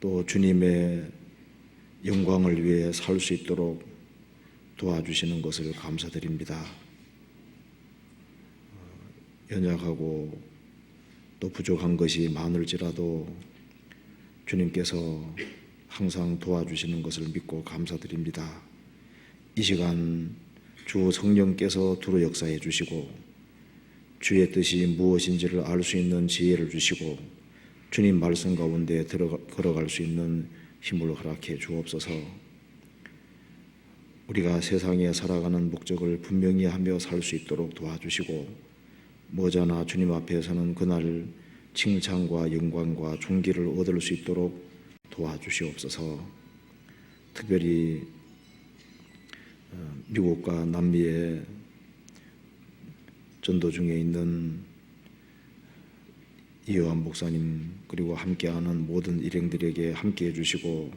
또 주님의 영광을 위해 살 수 있도록 도와주시는 것을 감사드립니다. 연약하고 또 부족한 것이 많을지라도 주님께서 항상 도와주시는 것을 믿고 감사드립니다. 이 시간 주 성령께서 두루 역사해 주시고 주의 뜻이 무엇인지를 알 수 있는 지혜를 주시고 주님 말씀 가운데 걸어갈 수 있는 힘을 허락해 주옵소서. 우리가 세상에 살아가는 목적을 분명히 하며 살 수 있도록 도와주시고 머지않아 주님 앞에서는 그날 칭찬과 영광과 존귀를 얻을 수 있도록 도와주시옵소서. 특별히 미국과 남미에 전도 중에 있는 이요한 목사님 그리고 함께하는 모든 일행들에게 함께해 주시고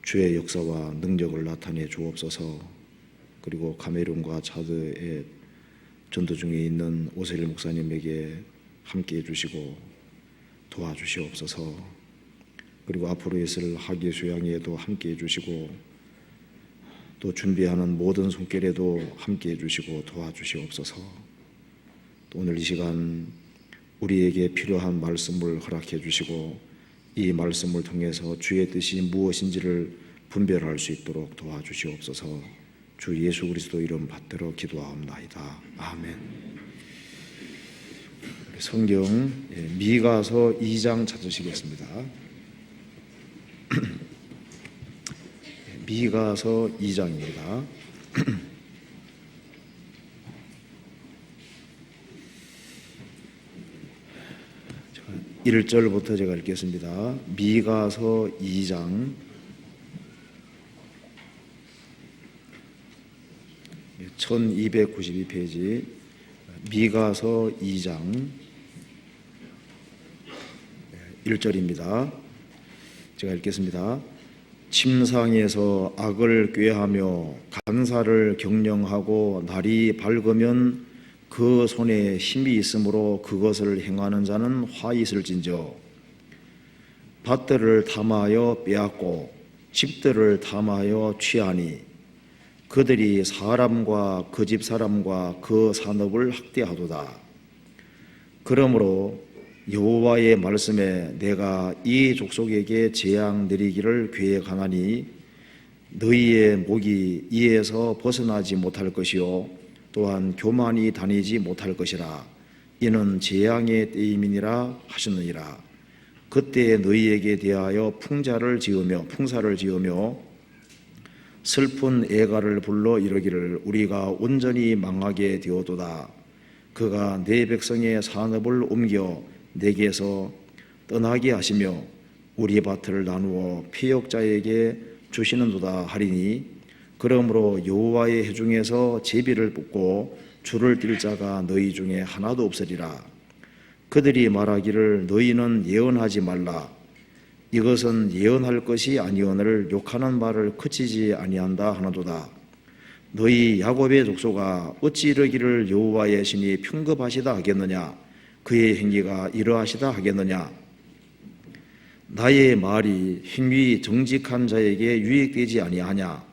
주의 역사와 능력을 나타내 주옵소서. 그리고 카메룬과 차드에 전도 중에 있는 오세일 목사님에게 함께해 주시고 도와주시옵소서. 그리고 앞으로 있을 학예 수양회에도 함께해 주시고 또 준비하는 모든 손길에도 함께해 주시고 도와주시옵소서. 또 오늘 이 시간 우리에게 필요한 말씀을 허락해 주시고 이 말씀을 통해서 주의 뜻이 무엇인지를 분별할 수 있도록 도와주시옵소서. 주 예수 그리스도 이름 받들어 기도하옵나이다. 아멘. 성경 미가서 2장 찾으시겠습니다. 미가서 2장입니다. 1절부터 제가 읽겠습니다. 미가서 2장 1292페이지 미가서 2장 1절입니다. 제가 읽겠습니다. 침상에서 악을 꾀하며 간사를 경영하고 날이 밝으면 그 손에 힘이 있으므로 그것을 행하는 자는 화 있을진저. 밭들을 탐하여 빼앗고 집들을 탐하여 취하니 그들이 사람과 그 집 사람과 그 산업을 학대하도다. 그러므로 여호와의 말씀에 내가 이 족속에게 재앙 내리기를 계획하나니 너희의 목이 이에서 벗어나지 못할 것이요 또한 교만이 다니지 못할 것이라. 이는 재앙의 때임이니라 하셨느니라. 그때 너희에게 대하여 풍사를 지으며 슬픈 애가를 불러 이르기를 우리가 온전히 망하게 되었도다. 그가 내 백성의 산업을 옮겨 내게서 떠나게 하시며 우리 밭을 나누어 피역자에게 주시는도다 하리니 그러므로 여호와의 회중에서 제비를 뽑고 줄을 띨 자가 너희 중에 하나도 없으리라. 그들이 말하기를 너희는 예언하지 말라. 이것은 예언할 것이 아니오늘 욕하는 말을 그치지 아니한다 하나도다. 너희 야곱의 족속아 어찌 이르기를 여호와의 신이 평급하시다 하겠느냐. 그의 행위가 이러하시다 하겠느냐. 나의 말이 행위 정직한 자에게 유익되지 아니하냐.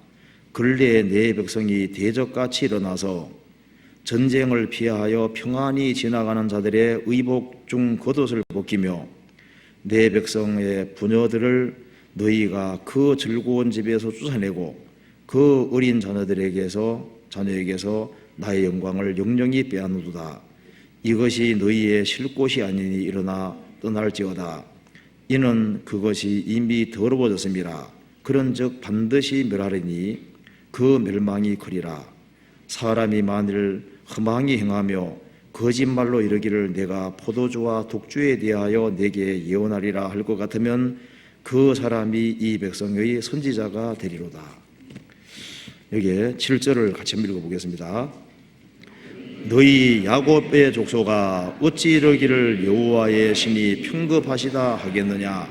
근래에 내 백성이 대적같이 일어나서 전쟁을 피하여 평안히 지나가는 자들의 의복 중 겉옷을 벗기며 내 백성의 부녀들을 너희가 그 즐거운 집에서 쫓아내고 그 어린 자녀에게서 나의 영광을 영영히 빼앗는도다. 이것이 너희의 쉴 곳이 아니니 일어나 떠날지어다. 이는 그것이 이미 더러워졌음이라. 그런즉 반드시 멸하리니 그 멸망이 크리라. 사람이 만일 험하게 행하며 거짓말로 이르기를 내가 포도주와 독주에 대하여 내게 예언하리라 할 것 같으면 그 사람이 이 백성의 선지자가 되리로다. 여기에 7절을 같이 읽어보겠습니다. 너희 야곱의 족속아 어찌 이르기를 여호와의 신이 평급하시다 하겠느냐.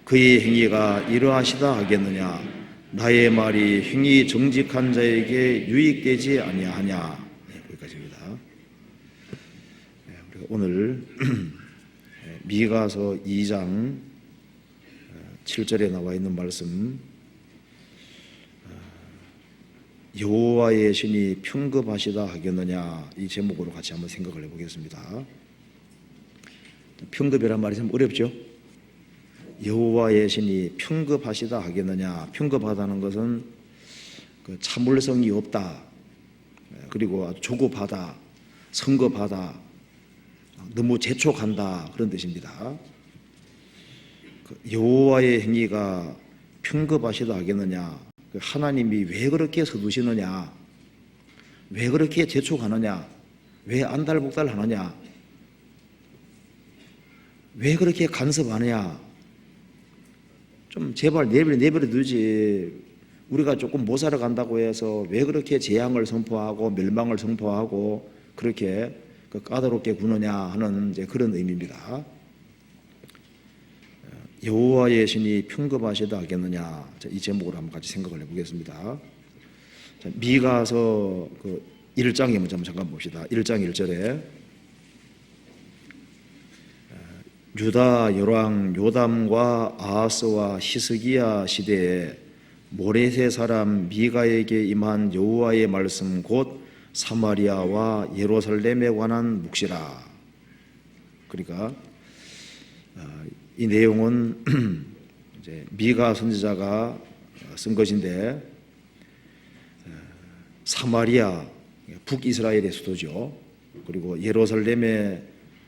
그의 행위가 이러하시다 하겠느냐. 나의 말이 행위 정직한 자에게 유익되지 아니하냐. 여기까지입니다. 우리가 오늘 미가서 2장 7절에 나와 있는 말씀, 여호와의 신이 평급하시다 하겠느냐, 이 제목으로 같이 한번 생각을 해보겠습니다. 평급이란 말이 참 어렵죠. 여호와의 신이 평급하시다 하겠느냐. 평급하다는 것은 그 참을성이 없다, 그리고 아주 조급하다, 성급하다, 너무 재촉한다, 그런 뜻입니다. 여호와의 행위가 평급하시다 하겠느냐, 하나님이 왜 그렇게 서두시느냐, 왜 그렇게 재촉하느냐, 왜 안달복달 하느냐, 왜 그렇게 간섭하느냐, 좀 제발 내버려 두지. 우리가 조금 못 살아간다고 해서 왜 그렇게 재앙을 선포하고 멸망을 선포하고 그렇게 까다롭게 구느냐 하는 이제 그런 의미입니다. 여호와의 신이 평급하시다 하겠느냐, 이 제목으로 한번 같이 생각을 해보겠습니다. 미가서 1장에 먼저 잠깐 봅시다. 1장 1절에 유다 열왕 요담과 아하스와 히스기야 시대에 모레세 사람 미가에게 임한 여호와의 말씀 곧 사마리아와 예루살렘에 관한 묵시라. 그러니까 이 내용은 이제 미가 선지자가 쓴 것인데, 사마리아, 북이스라엘의 수도죠. 그리고 예루살렘에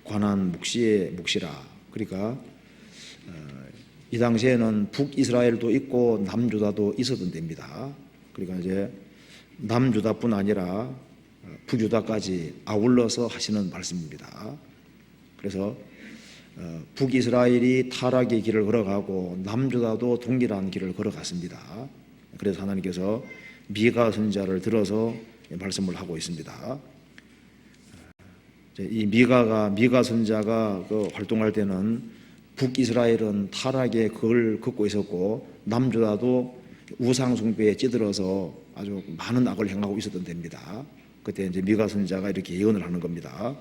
관한 묵시라. 그러니까 이 당시에는 북이스라엘도 있고 남유다도 있었던 데입니다. 그러니까 이제 남유다뿐 아니라 북유다까지 아울러서 하시는 말씀입니다. 그래서 북이스라엘이 타락의 길을 걸어가고 남유다도 동일한 길을 걸어갔습니다. 그래서 하나님께서 미가 선지자를 들어서 말씀을 하고 있습니다. 이 미가 선지자가 활동할 때는 북이스라엘은 타락의 그걸 걷고 있었고 남유다도 우상 숭배에 찌들어서 아주 많은 악을 행하고 있었던 때입니다. 그때 이제 미가 선지자가 이렇게 예언을 하는 겁니다.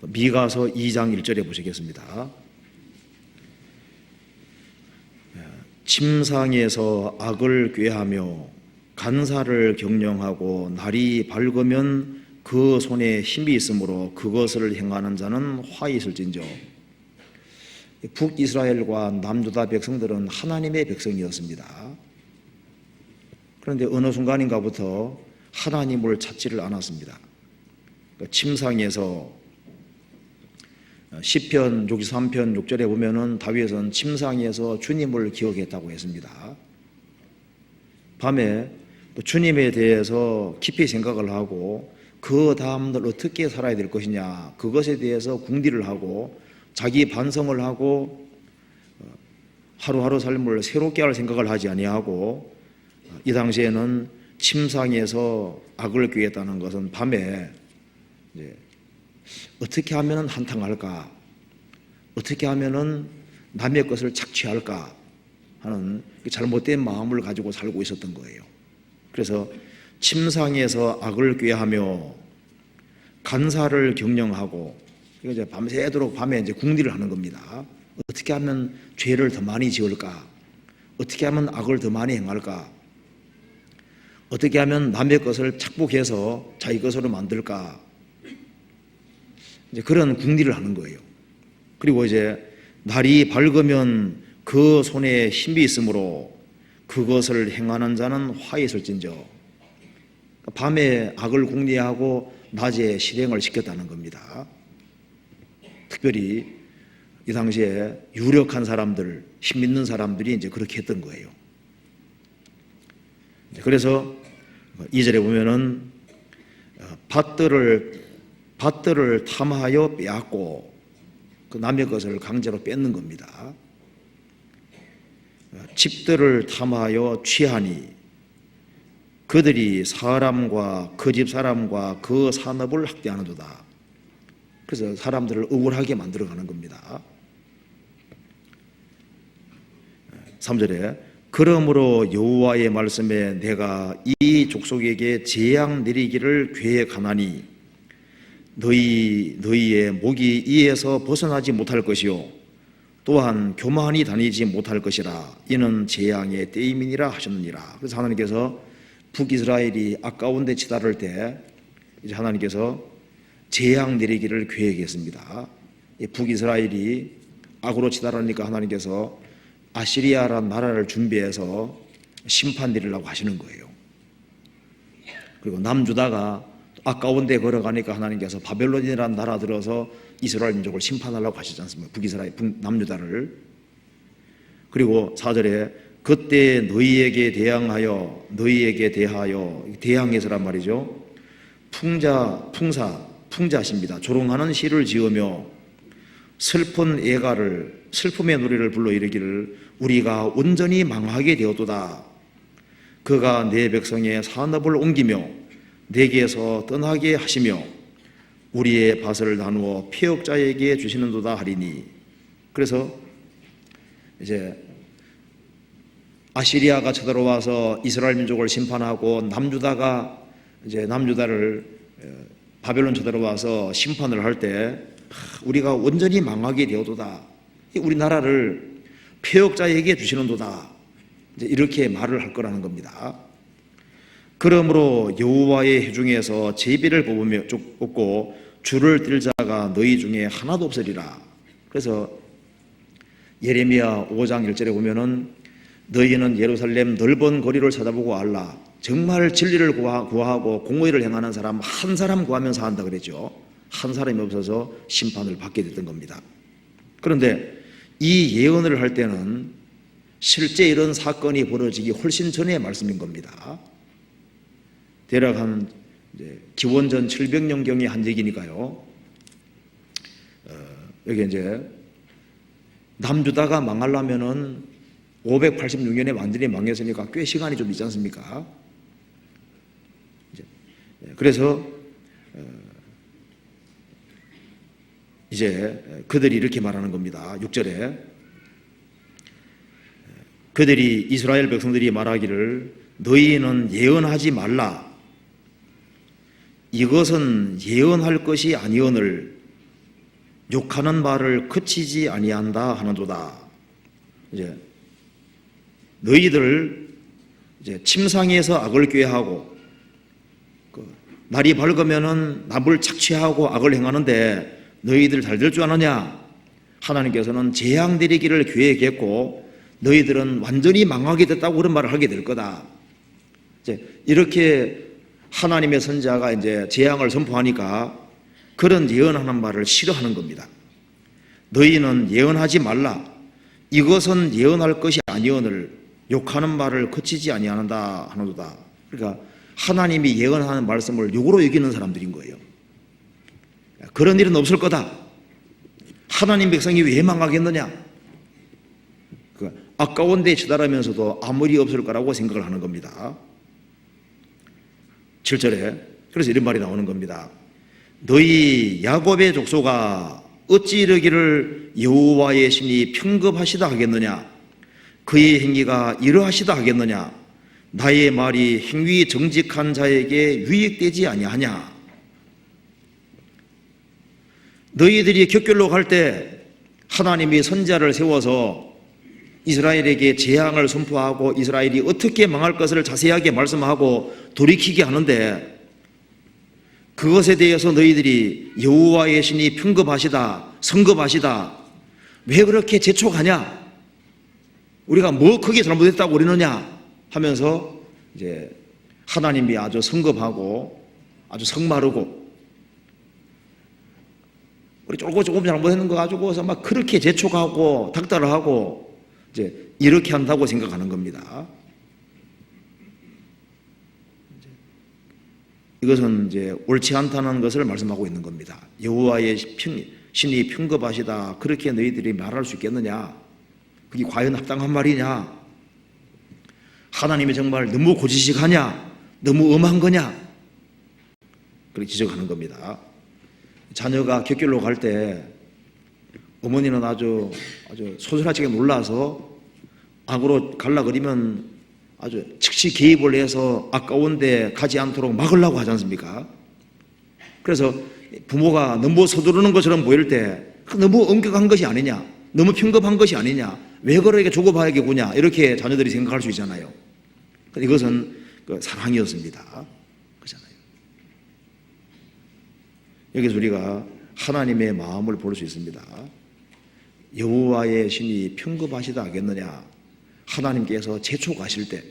미가서 2장 1절에 보시겠습니다. 침상에서 악을 꾀하며 간사를 경영하고 날이 밝으면 그 손에 힘이 있으므로 그것을 행하는 자는 화 있을진저. 북이스라엘과 남유다 백성들은 하나님의 백성이었습니다. 그런데 어느 순간인가부터 하나님을 찾지를 않았습니다. 침상에서 시편 63편 6절에 보면은 다윗은 침상에서 주님을 기억했다고 했습니다. 밤에 주님에 대해서 깊이 생각을 하고 그 다음날 어떻게 살아야 될 것이냐, 그것에 대해서 궁리를 하고 자기 반성을 하고 하루하루 삶을 새롭게 할 생각을 하지 아니하고, 이 당시에는 침상에서 악을 꾀했다는 것은 밤에 이제 어떻게 하면 한탕할까, 어떻게 하면 남의 것을 착취할까 하는 잘못된 마음을 가지고 살고 있었던 거예요. 그래서 침상에서 악을 꾀하며 간사를 경영하고, 이제 밤새도록 밤에 이제 궁리를 하는 겁니다. 어떻게 하면 죄를 더 많이 지을까, 어떻게 하면 악을 더 많이 행할까, 어떻게 하면 남의 것을 착복해서 자기 것으로 만들까, 이제 그런 궁리를 하는 거예요. 그리고 이제 날이 밝으면 그 손에 힘이 있으므로 그것을 행하는 자는 화 있을진저. 밤에 악을 궁리하고 낮에 실행을 시켰다는 겁니다. 특별히 이 당시에 유력한 사람들, 힘 있는 사람들이 이제 그렇게 했던 거예요. 그래서 2절에 보면은 밭들을 탐하여 빼앗고 그 남의 것을 강제로 뺏는 겁니다. 집들을 탐하여 취하니 그들이 사람과 그 집 사람과 그 산업을 학대하는도다. 그래서 사람들을 억울하게 만들어가는 겁니다. 3절에 그러므로 여호와의 말씀에 내가 이 족속에게 재앙 내리기를 계획하나니 너희의 목이 이에서 벗어나지 못할 것이요 또한 교만히 다니지 못할 것이라. 이는 재앙의 때임이니라 하셨느니라. 그래서 하나님께서 북이스라엘이 아까운 데 치달을 때 이제 하나님께서 재앙 내리기를 계획했습니다. 북이스라엘이 악으로 치달으니까 하나님께서 아시리아라는 나라를 준비해서 심판 내리려고 하시는 거예요. 그리고 남유다가 아까운 데 걸어가니까 하나님께서 바벨론이라는 나라 들어서 이스라엘 민족을 심판하려고 하시지 않습니까? 북이스라엘, 남유다를. 그리고 4절에 그때 너희에게 대항하여 대항해서란 말이죠. 풍자십니다. 조롱하는 시를 지으며 슬픔의 노래를 불러 이르기를 우리가 온전히 망하게 되었도다. 그가 내 백성의 산업을 옮기며 내게서 떠나게 하시며 우리의 밭을 나누어 폐역자에게 주시는도다 하리니. 그래서 이제 아시리아가 쳐들어와서 이스라엘 민족을 심판하고 남유다를 바벨론 쳐들어와서 심판을 할 때 우리가 온전히 망하게 되어도다. 우리나라를 폐역자에게 주시는도다. 이제 이렇게 말을 할 거라는 겁니다. 그러므로 여호와의 회중에서 제비를 뽑고 줄을 뜰 자가 너희 중에 하나도 없으리라. 그래서 예레미야 5장 1절에 보면은 너희는 예루살렘 넓은 거리를 찾아보고 알라. 정말 진리를 구하고 공의를 행하는 사람 한 사람 구하면 산다 그랬죠. 한 사람이 없어서 심판을 받게 됐던 겁니다. 그런데 이 예언을 할 때는 실제 이런 사건이 벌어지기 훨씬 전의 말씀인 겁니다. 대략 한 기원전 700년경의 한 얘기니까요. 여기 이제 남유다가 망하려면은 586년에 완전히 망했으니까 꽤 시간이 좀 있지 않습니까? 그래서 이제 그들이 이렇게 말하는 겁니다. 6절에 그들이 이스라엘 백성들이 말하기를 너희는 예언하지 말라. 이것은 예언할 것이 아니오늘 욕하는 말을 그치지 아니한다 하는도다. 이제 너희들 이제 침상에서 악을 꾀하고 날이 밝으면은 남을 착취하고 악을 행하는데 너희들 잘 될 줄 아느냐? 하나님께서는 재앙 내리기를 계획했고 너희들은 완전히 망하게 됐다고 그런 말을 하게 될 거다. 이제 이렇게 하나님의 선지자가 이제 재앙을 선포하니까 그런 예언하는 말을 싫어하는 겁니다. 너희는 예언하지 말라. 이것은 예언할 것이 아니오늘 욕하는 말을 그치지 아니한다 하는도다. 그러니까 하나님이 예언하는 말씀을 욕으로 여기는 사람들인 거예요. 그런 일은 없을 거다. 하나님 백성이 왜 망하겠느냐? 아까운 데 치달으면서도 아무 일이 없을 거라고 생각을 하는 겁니다. 7절에 그래서 이런 말이 나오는 겁니다. 너희 야곱의 족속아 어찌 이르기를 여호와의 신이 평급하시다 하겠느냐? 그의 행위가 이러하시다 하겠느냐? 나의 말이 행위 정직한 자에게 유익되지 아니하냐? 너희들이 격결로 갈 때 하나님이 선지자를 세워서 이스라엘에게 재앙을 선포하고 이스라엘이 어떻게 망할 것을 자세하게 말씀하고 돌이키게 하는데 그것에 대해서 너희들이 여호와의 신이 평급하시다, 성급하시다, 왜 그렇게 재촉하냐? 우리가 뭐 크게 잘못했다고 그러느냐? 하면서 이제 하나님이 아주 성급하고 아주 성마르고 우리 조금 잘못했는 거 가지고 막 그렇게 재촉하고 닥달을 하고 이제 이렇게 한다고 생각하는 겁니다. 이것은 이제 옳지 않다는 것을 말씀하고 있는 겁니다. 여호와의 신이 평급하시다. 그렇게 너희들이 말할 수 있겠느냐? 그게 과연 합당한 말이냐? 하나님이 정말 너무 고지식하냐? 너무 엄한 거냐? 그렇게 지적하는 겁니다. 자녀가 격결로 갈 때 어머니는 아주 소설하게 놀라서 악으로 갈라 그러면 아주 즉시 개입을 해서 아까운데 가지 않도록 막으려고 하지 않습니까? 그래서 부모가 너무 서두르는 것처럼 보일 때 너무 엄격한 것이 아니냐? 너무 편급한 것이 아니냐, 왜 그렇게 조급하게 구냐, 이렇게 자녀들이 생각할 수 있잖아요. 이것은 그 사랑이었습니다. 그렇잖아요. 여기서 우리가 하나님의 마음을 볼 수 있습니다. 여호와의 신이 편급하시다 하겠느냐. 하나님께서 재촉하실 때,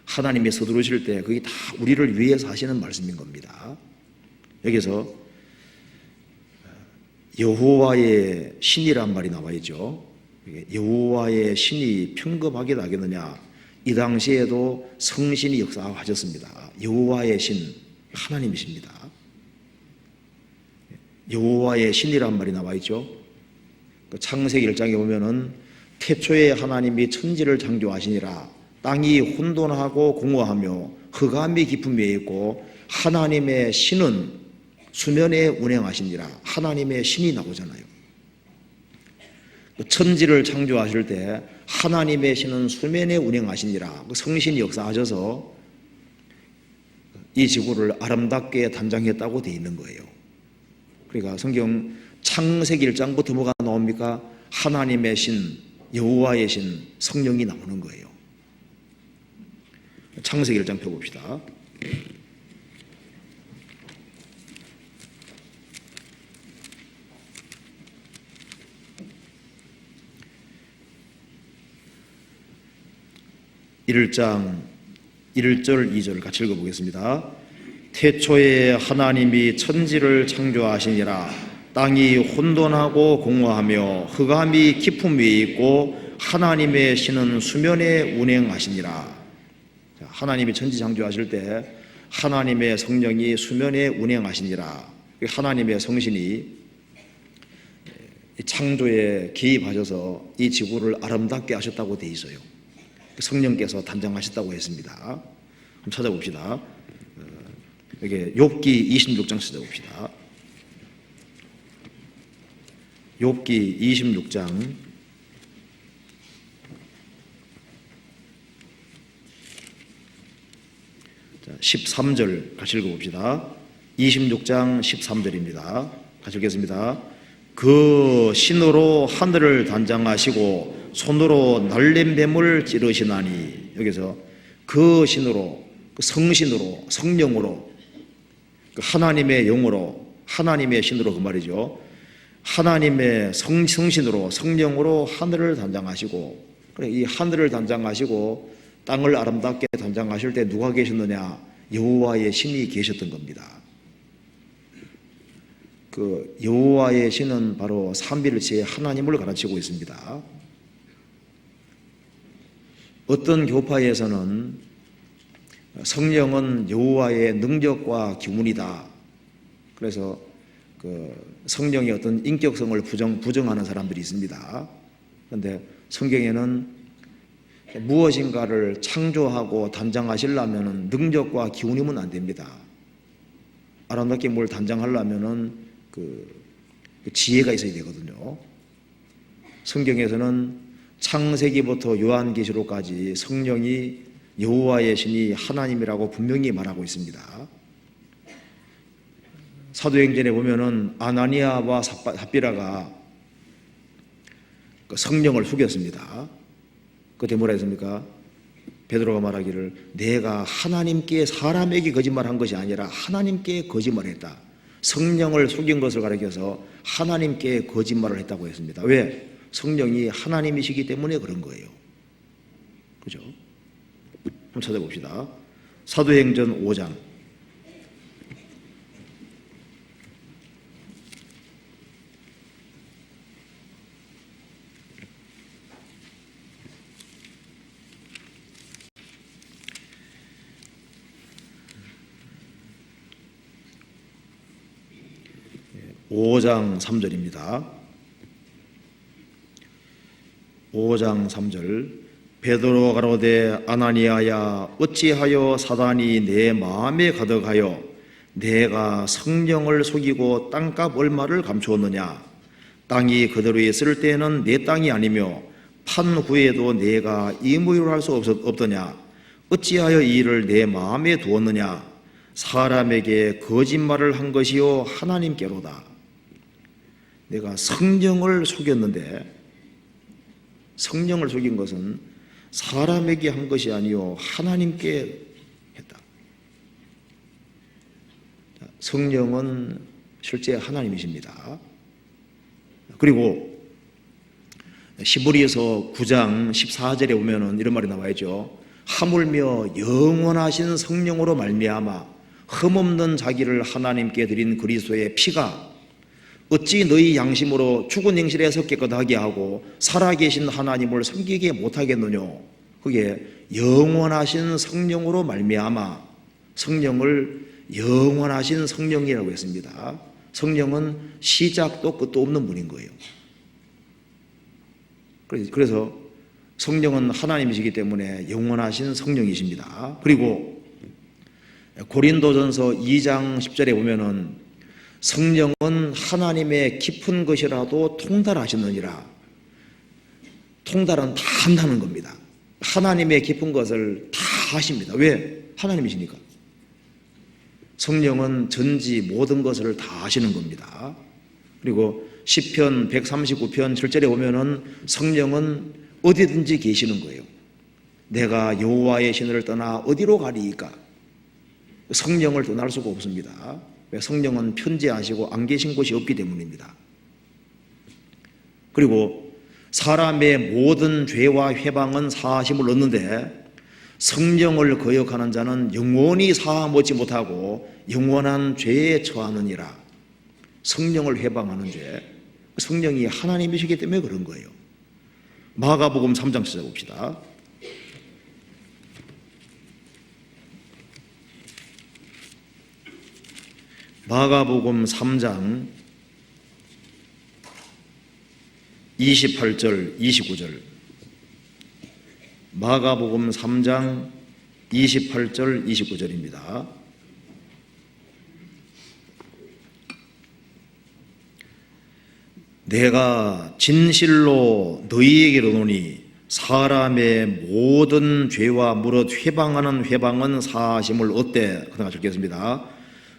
하나님이 서두르실 때 그게 다 우리를 위해서 하시는 말씀인 겁니다. 여기서 여호와의 신이란 말이 나와 있죠. 여호와의 신이 편급하게 하겠느냐. 이 당시에도 성신이 역사하셨습니다. 여호와의 신, 하나님이십니다. 여호와의 신이란 말이 나와 있죠. 창세기 1장에 보면은 태초에 하나님이 천지를 창조하시니라. 땅이 혼돈하고 공허하며 흑암이 깊은 위에 있고 하나님의 신은 수면에 운행하시니라. 하나님의 신이 나오잖아요. 천지를 창조하실 때 하나님의 신은 수면에 운행하시니라. 성신이 역사하셔서 이 지구를 아름답게 단장했다고 되어 있는 거예요. 그러니까 성경 창세기 1장부터 뭐가 나옵니까? 하나님의 신, 여호와의 신, 성령이 나오는 거예요. 창세기 1장 펴봅시다. (1장) 1절 2절 같이 읽어보겠습니다. 태초에 하나님이 천지를 창조하시니라. 땅이 혼돈하고 공허하며 흑암이 깊은 위에 있고 하나님의 신은 수면에 운행하시니라. 하나님이 천지 창조하실 때 하나님의 성령이 수면에 운행하시니라. 하나님의 성신이 창조에 개입하셔서 이 지구를 아름답게 하셨다고 되어 있어요. 성령께서 단장하셨다고 했습니다. 한번 찾아봅시다. 여기 욥기 26장 찾아봅시다. 욥기 26장 13절 같이 읽어봅시다. 26장 13절입니다. 같이 읽겠습니다. 그 신으로 하늘을 단장하시고 손으로 날린 뱀을 찌르시나니. 여기서 그 신으로, 그 성신으로, 성령으로, 그 하나님의 영으로, 하나님의 신으로 그 말이죠. 하나님의 성신으로, 성령으로 하늘을 단장하시고, 그래 이 하늘을 단장하시고 땅을 아름답게 단장하실 때 누가 계셨느냐? 여호와의 신이 계셨던 겁니다. 그 여호와의 신은 바로 삼위일체의 하나님을 가르치고 있습니다. 어떤 교파에서는 성령은 여호와의 능력과 기운이다. 그래서 그 성령의 어떤 인격성을 부정하는 사람들이 있습니다. 그런데 성경에는 무엇인가를 창조하고 단장하시려면 능력과 기운이면 안 됩니다. 아름답게 뭘 단장하려면 그 지혜가 있어야 되거든요. 성경에서는 창세기부터 요한계시록까지 성령이 여호와의 신이 하나님이라고 분명히 말하고 있습니다. 사도행전에 보면은 아나니아와 삽비라가 성령을 속였습니다. 그때 뭐라 했습니까? 베드로가 말하기를 내가 하나님께 사람에게 거짓말한 것이 아니라 하나님께 거짓말했다. 성령을 속인 것을 가리켜서 하나님께 거짓말을 했다고 했습니다. 왜? 성령이 하나님이시기 때문에 그런 거예요. 그죠? 한번 찾아봅시다. 사도행전 5장 5장 3절입니다. 5장 3절 베드로가 가로되 아나니아야 어찌하여 사단이 내 마음에 가득하여 내가 성령을 속이고 땅값 얼마를 감추었느냐. 땅이 그대로 있을 때에는 내 땅이 아니며 판 후에도 내가 이무유를 할 수 없더냐. 어찌하여 이 일을 내 마음에 두었느냐. 사람에게 거짓말을 한 것이요 하나님께로다. 내가 성령을 속였는데, 성령을 속인 것은 사람에게 한 것이 아니요 하나님께 했다. 성령은 실제 하나님이십니다. 그리고 히브리서 9장 14절에 보면은 이런 말이 나와 있죠. 하물며 영원하신 성령으로 말미암아 흠없는 자기를 하나님께 드린 그리스도의 피가 어찌 너희 양심으로 죽은 행실에 섞겠거다 하게 하고 살아계신 하나님을 섬기게 못하겠느냐. 그게 영원하신 성령으로 말미암아, 성령을 영원하신 성령이라고 했습니다. 성령은 시작도 끝도 없는 분인 거예요. 그래서 성령은 하나님이시기 때문에 영원하신 성령이십니다. 그리고 고린도전서 2장 10절에 보면은 성령은 하나님의 깊은 것이라도 통달하시느니라. 통달은 다 한다는 겁니다. 하나님의 깊은 것을 다 하십니다. 왜? 하나님이시니까. 성령은 전지 모든 것을 다 아시는 겁니다. 그리고 시편 139편 7절에 보면은 성령은 어디든지 계시는 거예요. 내가 여호와의 신을 떠나 어디로 가리이까? 성령을 떠날 수가 없습니다. 왜? 성령은 편재하시고 안 계신 곳이 없기 때문입니다. 그리고 사람의 모든 죄와 회방은 사하심을 얻는데 성령을 거역하는 자는 영원히 사함 얻지 못하고 영원한 죄에 처하느니라. 성령을 회방하는 죄, 성령이 하나님이시기 때문에 그런 거예요. 마가복음 3장 찾아봅시다. 마가복음 3장 28절 29절. 마가복음 3장 28절 29절입니다. 내가 진실로 너희에게 이르노니 사람의 모든 죄와 무릇 회방하는 회방은 사하심을 얻되, 그다음 적겠습니다.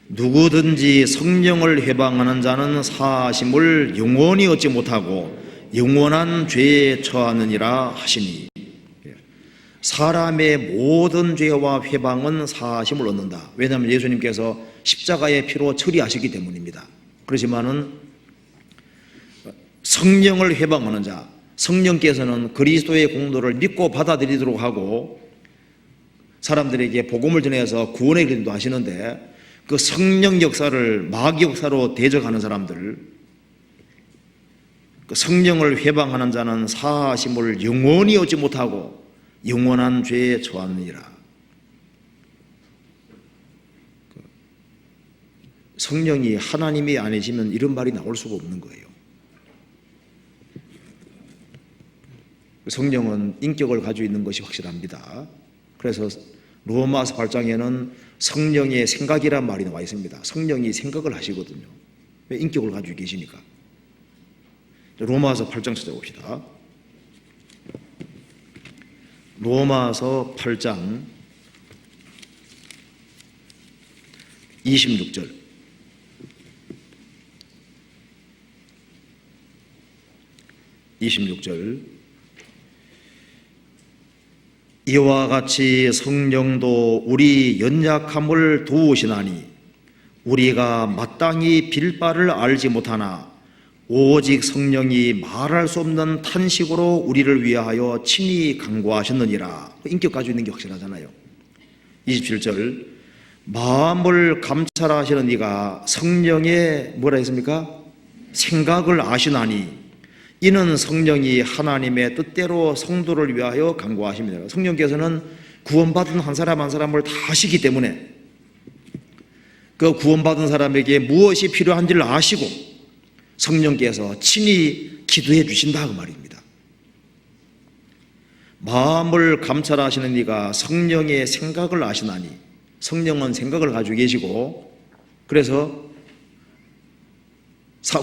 누구든지 성령을 회방하는 자는 사하심을 영원히 얻지 못하고 영원한 죄에 처하느니라 하시니. 사람의 모든 죄와 회방은 사하심을 얻는다. 왜냐하면 예수님께서 십자가의 피로 처리하시기 때문입니다. 그렇지만은 성령을 회방하는 자, 성령께서는 그리스도의 공로를 믿고 받아들이도록 하고 사람들에게 복음을 전해서 구원의 길도 하시는데, 그 성령 역사를 마귀 역사로 대적하는 사람들, 그 성령을 회방하는 자는 사하심을 영원히 얻지 못하고 영원한 죄에 처하느니라. 성령이 하나님이 아니시면 이런 말이 나올 수가 없는 거예요. 성령은 인격을 가지고 있는 것이 확실합니다. 그래서 로마서 8장에는 성령의 생각이란 말이 나와 있습니다. 성령이 생각을 하시거든요. 왜? 인격을 가지고 계시니까. 로마서 8장 찾아봅시다. 로마서 8장 26절. 이와 같이 성령도 우리 연약함을 도우시나니 우리가 마땅히 빌 바를 알지 못하나 오직 성령이 말할 수 없는 탄식으로 우리를 위하여 친히 간구하셨느니라. 인격 가지고 있는 게 확실하잖아요. 27절. 마음을 감찰하시는 이가 성령의 뭐라 했습니까? 생각을 아시나니 이는 성령이 하나님의 뜻대로 성도를 위하여 간구하십니다. 성령께서는 구원받은 한 사람 한 사람을 다 아시기 때문에 그 구원받은 사람에게 무엇이 필요한지를 아시고 성령께서 친히 기도해 주신다 그 말입니다. 마음을 감찰하시는 이가 성령의 생각을 아시나니, 성령은 생각을 가지고 계시고, 그래서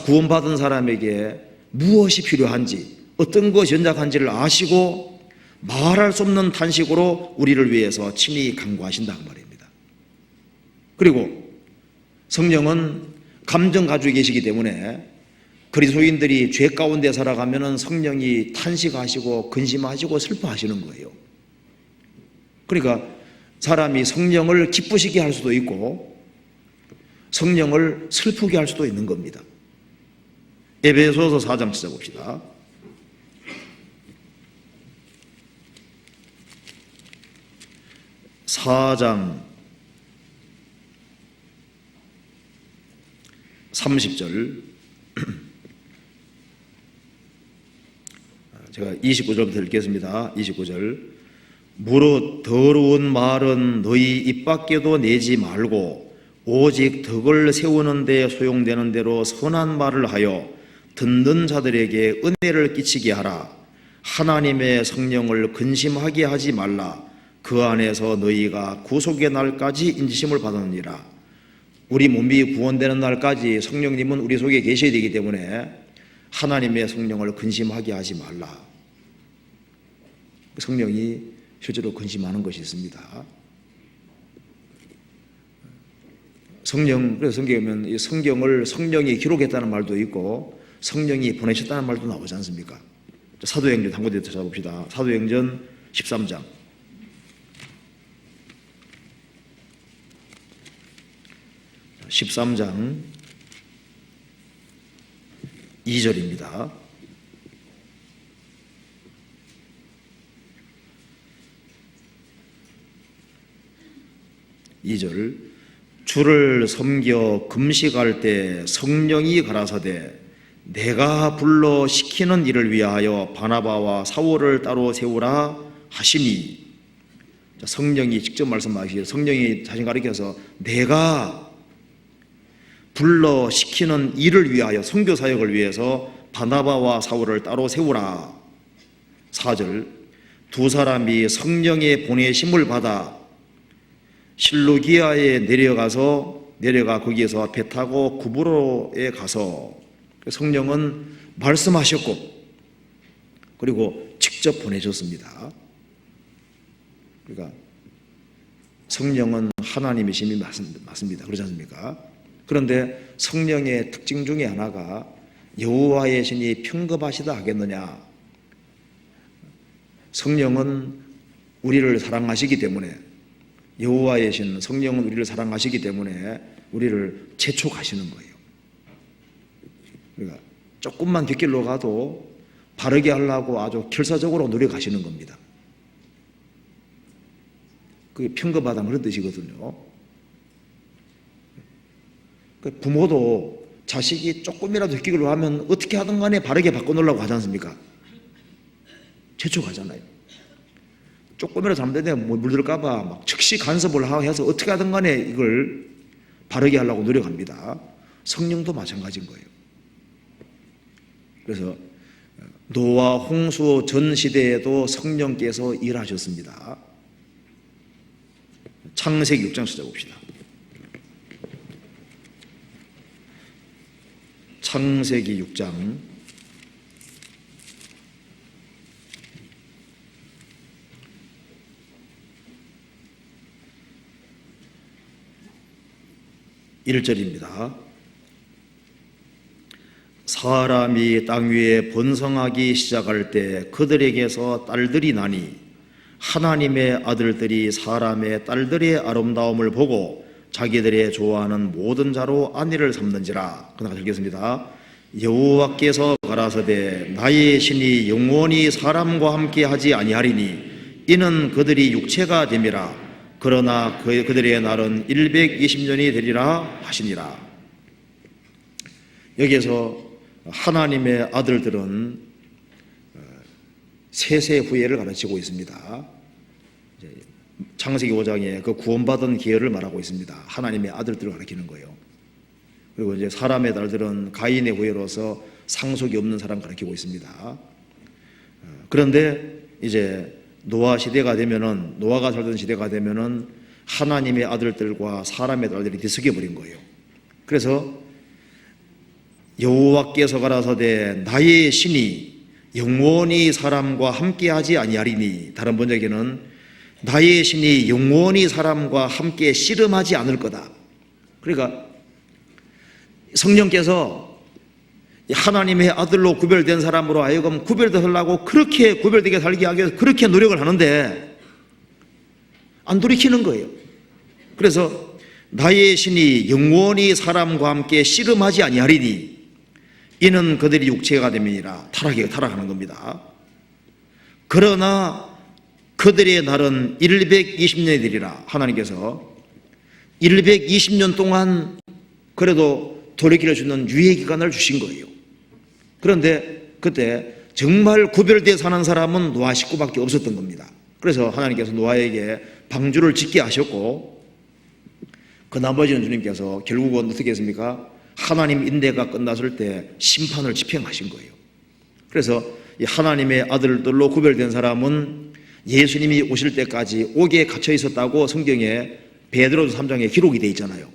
구원받은 사람에게 무엇이 필요한지, 어떤 것이 연약한지를 아시고 말할 수 없는 탄식으로 우리를 위해서 친히 간구하신다 그 말입니다. 그리고 성령은 감정 가지고 계시기 때문에 그리스도인들이 죄 가운데 살아가면은 성령이 탄식하시고 근심하시고 슬퍼하시는 거예요. 그러니까 사람이 성령을 기쁘시게 할 수도 있고 성령을 슬프게 할 수도 있는 겁니다. 에베소서 4장 찾아봅시다. (4장) 30절, 제가 29절부터 읽겠습니다. 29절. 무릇 더러운 말은 너희 입 밖에도 내지 말고 오직 덕을 세우는 데 소용되는 대로 선한 말을 하여 듣는 자들에게 은혜를 끼치게 하라. 하나님의 성령을 근심하게 하지 말라. 그 안에서 너희가 구속의 날까지 인지심을 받았느니라. 우리 몸이 구원되는 날까지 성령님은 우리 속에 계셔야 되기 때문에 하나님의 성령을 근심하게 하지 말라. 성령이 실제로 근심하는 것이 있습니다. 성령, 그래서 성경에 보면 이 성경을 성령이 기록했다는 말도 있고 성령이 보내셨다는 말도 나오지 않습니까? 사도행전 한 군데 찾아봅시다. 사도행전 13장. 13장 2절입니다. 주를 섬겨 금식할 때 성령이 가라사대 내가 불러 시키는 일을 위하여 바나바와 사울을 따로 세우라 하시니. 성령이 직접 말씀하시죠. 성령이 자신 가리켜서 내가 불러 시키는 일을 위하여, 선교 사역을 위해서 바나바와 사울을 따로 세우라. 4절. 두 사람이 성령의 보내심을 받아 실루기아에 내려가 거기에서 배 타고 구브로에 가서 성령은 말씀하셨고 그리고 직접 보내셨습니다. 그러니까 성령은 하나님이심이 맞습니다. 그렇지 않습니까? 그런데 성령의 특징 중에 하나가 여호와의 신이 평급하시다 하겠느냐. 성령은 우리를 사랑하시기 때문에, 여호와의 신 성령은 우리를 사랑하시기 때문에 우리를 재촉하시는 거예요. 그러니까 조금만 뒷길로 가도 바르게 하려고 아주 결사적으로 노력하시는 겁니다. 그게 평급하다는 그런 뜻이거든요. 부모도 자식이 조금이라도 뒷길로 하면 어떻게 하든 간에 바르게 바꿔놓으려고 하지 않습니까? 재촉하잖아요. 조금이라도 잘못되면 물들까봐 막 즉시 간섭을 하고 해서 어떻게 하든 간에 이걸 바르게 하려고 노력합니다. 성령도 마찬가지인 거예요. 그래서 노아 홍수 전 시대에도 성령께서 일하셨습니다. 창세기 6장 찾아봅시다. 창세기 6장 1절입니다. 사람이 땅 위에 번성하기 시작할 때 그들에게서 딸들이 나니 하나님의 아들들이 사람의 딸들의 아름다움을 보고 자기들의 좋아하는 모든 자로 아내를 삼는지라. 그다음 읽겠습니다. 여호와께서 가라사대 나의 신이 영원히 사람과 함께 하지 아니하리니 이는 그들이 육체가 됨이라. 그러나 그들의 날은 120년이 되리라 하시니라. 여기에서 하나님의 아들들은 세세 후예를 가르치고 있습니다. 창세기 5장에 그 구원받은 계열을 말하고 있습니다. 하나님의 아들들을 가르치는 거예요. 그리고 이제 사람의 딸들은 가인의 후예로서 상속이 없는 사람 가르치고 있습니다. 그런데 이제 노아가 살던 시대가 되면은 하나님의 아들들과 사람의 딸들이 뒤섞여 버린 거예요. 그래서 여호와께서 가라사대 나의 신이 영원히 사람과 함께하지 아니하리니. 다른 번역에는 나의 신이 영원히 사람과 함께 씨름하지 않을 거다. 그러니까 성령께서 하나님의 아들로 구별된 사람으로 하여금 구별되려고 그렇게 구별되게 살게 하기 위해서 그렇게 노력을 하는데 안 돌이키는 거예요. 그래서 나의 신이 영원히 사람과 함께 씨름하지 아니하리니 이는 그들이 육체가 됨이니라. 타락하는 겁니다. 그러나 그들의 날은 120년이 되리라. 하나님께서 120년 동안 그래도 돌이킬 수 있는 유예 기간을 주신 거예요. 그런데 그때 정말 구별되어 사는 사람은 노아 식구밖에 없었던 겁니다. 그래서 하나님께서 노아에게 방주를 짓게 하셨고, 그 나머지는 주님께서 결국은 어떻게 했습니까? 하나님 인대가 끝났을 때 심판을 집행하신 거예요. 그래서 이 하나님의 아들들로 구별된 사람은 예수님이 오실 때까지 옥에 갇혀 있었다고 성경에 베드로서 3장에 기록이 되어 있잖아요.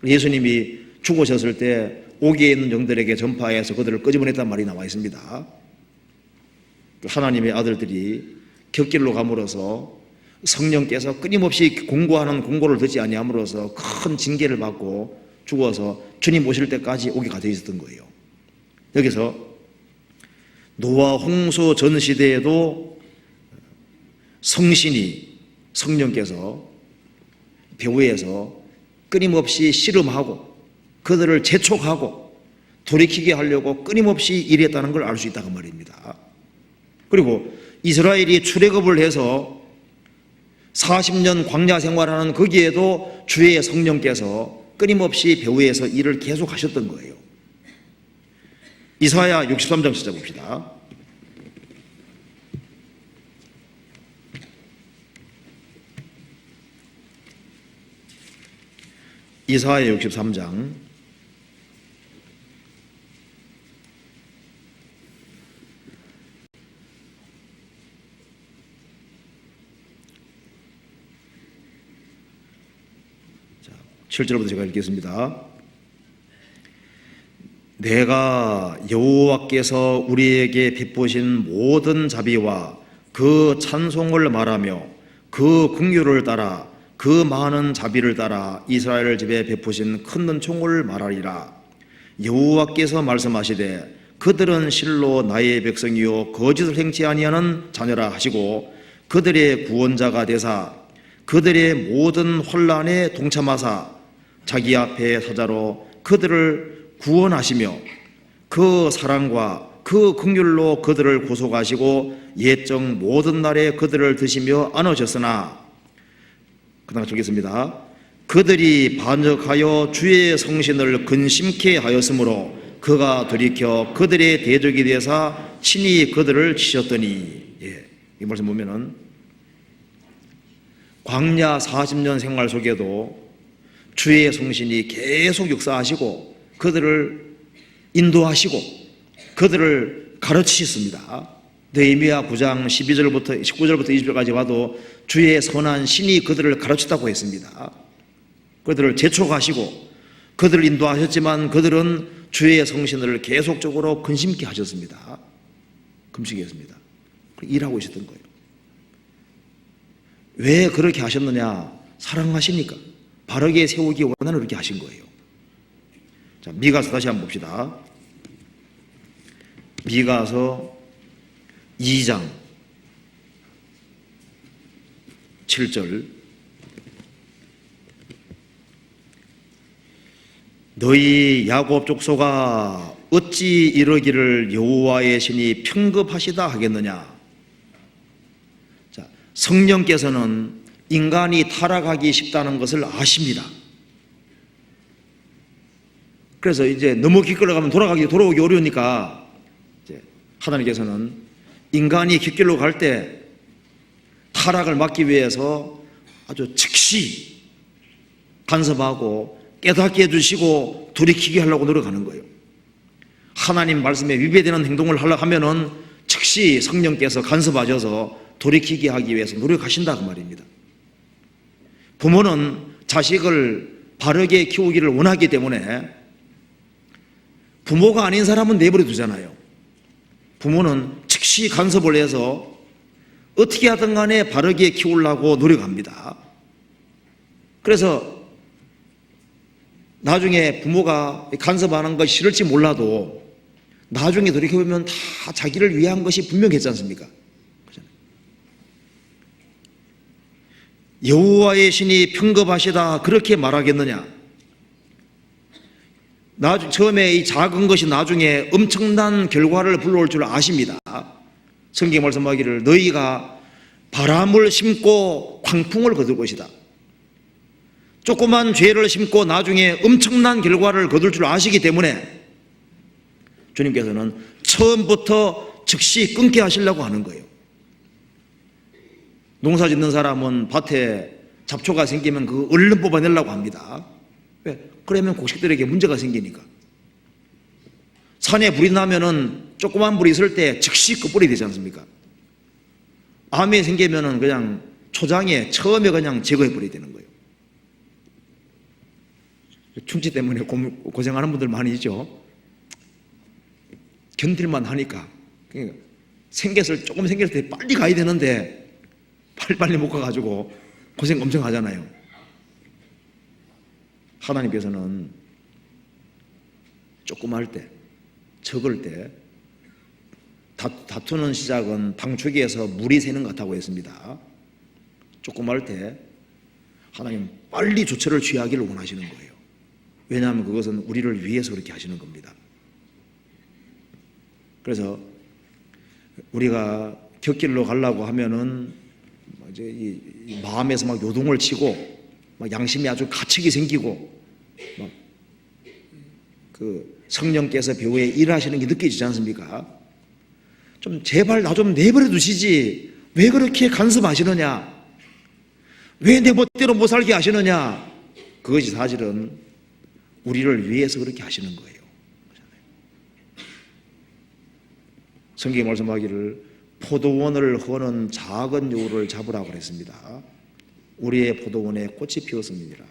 예수님이 죽으셨을 때 옥에 있는 영들에게 전파해서 그들을 끄집어냈단 말이 나와 있습니다. 하나님의 아들들이 격길로 감으로써 성령께서 끊임없이 공고하는 공고를 듣지 아니함으로써 큰 징계를 받고 죽어서 주님 오실 때까지 옥에 갇혀 있었던 거예요. 여기서 노아 홍수 전 시대에도 성령께서 배후에서 끊임없이 씨름하고 그들을 재촉하고 돌이키게 하려고 끊임없이 일했다는 걸 알 수 있다고 말입니다. 그리고 이스라엘이 출애굽을 해서 40년 광야 생활하는 거기에도 주의 성령께서 끊임없이 배후에서 일을 계속 하셨던 거예요. 이사야 63장 찾아봅시다. 이사야 63장 7절부터 제가 읽겠습니다. 내가 여호와께서 우리에게 베푸신 모든 자비와 그 찬송을 말하며 그 긍휼을 따라 그 많은 자비를 따라 이스라엘 집에 베푸신 큰 은총을 말하리라. 여호와께서 말씀하시되 그들은 실로 나의 백성이요 거짓을 행치 아니하는 자녀라 하시고 그들의 구원자가 되사 그들의 모든 혼란에 동참하사 자기 앞에 사자로 그들을 구원하시며 그 사랑과 그 긍휼로 그들을 구속하시고 옛적 모든 날에 그들을 드시며 안으셨으나, 그 다음 읽겠습니다. 그들이 반역하여 주의 성신을 근심케 하였으므로 그가 돌이켜 그들의 대적이 되사 친히 그들을 치셨더니. 이 말씀 보면은 광야 40년 생활 속에도 주의 성신이 계속 역사하시고 그들을 인도하시고 그들을 가르치셨습니다. 느헤미야 9장 19절부터 20절까지 봐도 주의 선한 신이 그들을 가르쳤다고 했습니다. 그들을 재촉하시고 그들을 인도하셨지만 그들은 주의 성신을 계속적으로 근심케 하셨습니다. 금식했습니다. 일하고 있었던 거예요. 왜 그렇게 하셨느냐? 사랑하시니까. 바르게 세우기 원하는 그렇게 하신 거예요. 자, 미가서 다시 한번 봅시다. 미가서 2장 7절. 너희 야곱 족속아 어찌 이러기를 여호와의 신이 평급하시다 하겠느냐. 자, 성령께서는 인간이 타락하기 쉽다는 것을 아십니다. 그래서 이제 너무 길거리 가면 돌아오기 어려우니까 이제 하나님께서는 인간이 깃길로 갈 때 타락을 막기 위해서 아주 즉시 간섭하고 깨닫게 해주시고 돌이키게 하려고 노력하는 거예요. 하나님 말씀에 위배되는 행동을 하려고 하면은 즉시 성령께서 간섭하셔서 돌이키게 하기 위해서 노력하신다 그 말입니다. 부모는 자식을 바르게 키우기를 원하기 때문에 부모가 아닌 사람은 내버려 두잖아요. 부모는 즉시 간섭을 해서 어떻게 하든 간에 바르게 키우려고 노력합니다. 그래서 나중에 부모가 간섭하는 것이 싫을지 몰라도 나중에 돌이켜보면 다 자기를 위한 것이 분명했지 않습니까? 여호와의 신이 평급하시다 그렇게 말하겠느냐? 처음에 이 작은 것이 나중에 엄청난 결과를 불러올 줄 아십니다. 성경 말씀하기를 너희가 바람을 심고 광풍을 거둘 것이다. 조그만 죄를 심고 나중에 엄청난 결과를 거둘 줄 아시기 때문에 주님께서는 처음부터 즉시 끊게 하시려고 하는 거예요. 농사 짓는 사람은 밭에 잡초가 생기면 그 얼른 뽑아내려고 합니다. 왜? 그러면 곡식들에게 문제가 생기니까. 산에 불이 나면은 조그만 불이 있을 때 즉시 끝불이 되지 않습니까? 암이 생기면은 그냥 초장에 처음에 그냥 제거해버려야 되는 거예요. 충치 때문에 고생하는 분들 많이 있죠. 견딜만 하니까. 그러니까 조금 생겼을 때 빨리 가야 되는데 빨리 못 가가지고 고생 엄청 하잖아요. 하나님께서는 조그마할 때, 적을 때, 다투는 시작은 방추기에서 물이 새는 것 같다고 했습니다. 조그마할 때 하나님 빨리 조처를 취하기를 원하시는 거예요. 왜냐하면 그것은 우리를 위해서 그렇게 하시는 겁니다. 그래서 우리가 곁길로 가려고 하면은 이제 이 마음에서 막 요동을 치고 막 양심이 아주 가책이 생기고 막 그 성령께서 배후에 일하시는 게 느껴지지 않습니까? 좀 제발 나 좀 내버려 두시지. 왜 그렇게 간섭하시느냐? 왜 내 멋대로 못 살게 하시느냐? 그것이 사실은 우리를 위해서 그렇게 하시는 거예요. 성경에 말씀하기를 포도원을 허는 작은 여우를 잡으라고 그랬습니다. 우리의 포도원에 꽃이 피었습니다.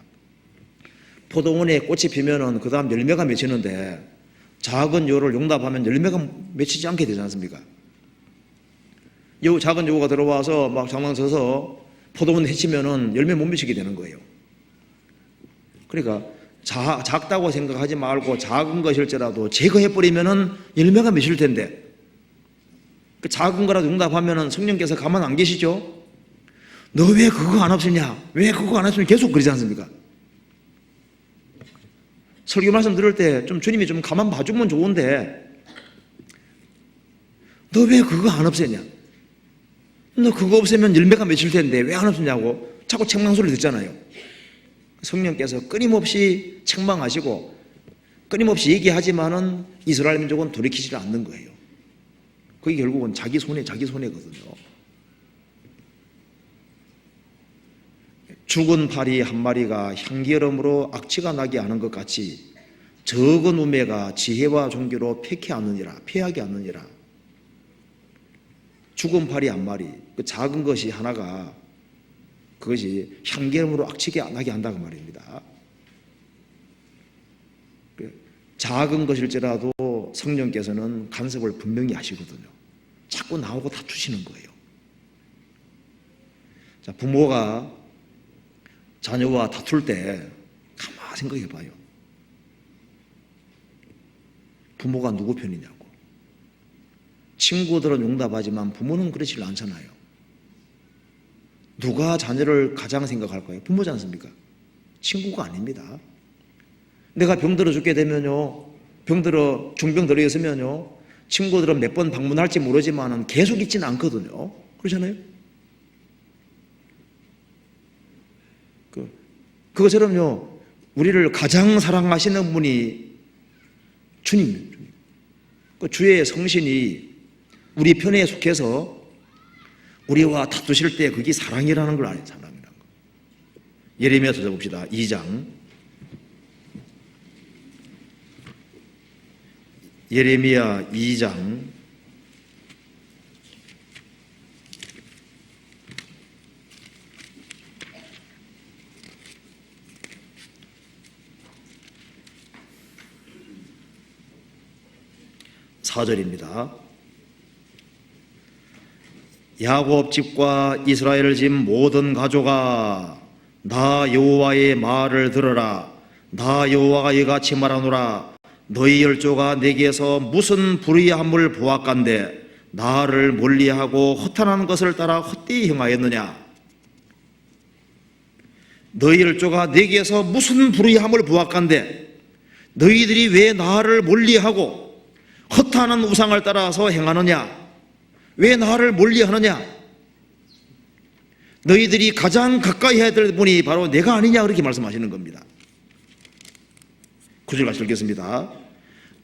포도원에 꽃이 피면은 그 다음 열매가 맺히는데 작은 여우를 용납하면 열매가 맺히지 않게 되지 않습니까? 작은 여우가 들어와서 막 장난쳐서 포도원 해치면은 열매 못 맺히게 되는 거예요. 그러니까 작다고 생각하지 말고 작은 것일지라도 제거해버리면은 열매가 맺힐 텐데 그 작은 거라도 용납하면은 성령께서 가만 안 계시죠? 너 왜 그거 안 없애냐? 왜 그거 안 했으면 계속 그러지 않습니까? 설교 말씀 들을 때 좀 주님이 좀 가만 봐주면 좋은데 너 왜 그거 안 없애냐? 너 그거 없애면 열매가 맺힐 텐데 왜 안 없애냐고 자꾸 책망 소리 듣잖아요. 성령께서 끊임없이 책망하시고 끊임없이 얘기하지만은 이스라엘 민족은 돌이키지 않는 거예요. 그게 결국은 자기 손해거든요. 죽은 파리 한 마리가 향기름으로 악취가 나게 하는 것 같이 적은 우매가 지혜와 종교로 폐하게 하느니라. 죽은 파리 한 마리, 그 작은 것이 하나가 그것이 향기름으로 악취가 나게 한다고 말입니다. 작은 것일지라도 성령께서는 간섭을 분명히 하시거든요. 자꾸 나오고 다투시는 거예요. 자, 부모가 자녀와 다툴 때 가만히 생각해 봐요. 부모가 누구 편이냐고. 친구들은 용납하지만 부모는 그렇지 않잖아요. 누가 자녀를 가장 생각할까요? 부모지 않습니까? 친구가 아닙니다. 내가 병들어 죽게 되면요, 중병 들어 있으면요, 친구들은 몇 번 방문할지 모르지만 계속 있지는 않거든요. 그렇잖아요? 그것처럼요, 우리를 가장 사랑하시는 분이 주님입니다. 그 주의 성신이 우리 편에 속해서 우리와 다투실 때 그게 사랑이라는 걸 알아요. 사랑이라는 거. 예레미야서 봅시다. 2장. 예레미야 2장 4절입니다. 야곱 집과 이스라엘 집 모든 가족아, 나 여호와의 말을 들으라. 나 여호와가 이같이 말하노라. 너희 열조가 내게서 무슨 불의함을 보았간대 나를 멀리하고 허탄한 것을 따라 헛되이 행하였느냐. 너희 열조가 내게서 무슨 불의함을 보았간대 너희들이 왜 나를 멀리하고 허탄한 우상을 따라서 행하느냐. 왜 나를 멀리하느냐. 너희들이 가장 가까이 해야 될 분이 바로 내가 아니냐, 그렇게 말씀하시는 겁니다. 9절 같이 읽겠습니다.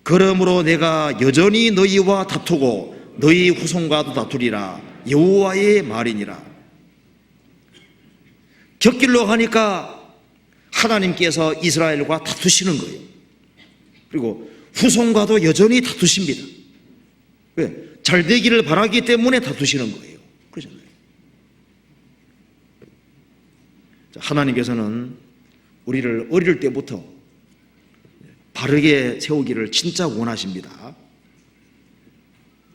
그러므로 내가 여전히 너희와 다투고 너희 후손과도 다투리라. 여호와의 말이니라. 곁길로 가니까 하나님께서 이스라엘과 다투시는 거예요. 그리고 후손과도 여전히 다투십니다. 왜? 잘 되기를 바라기 때문에 다투시는 거예요. 그렇잖아요. 하나님께서는 우리를 어릴 때부터 바르게 세우기를 진짜 원하십니다.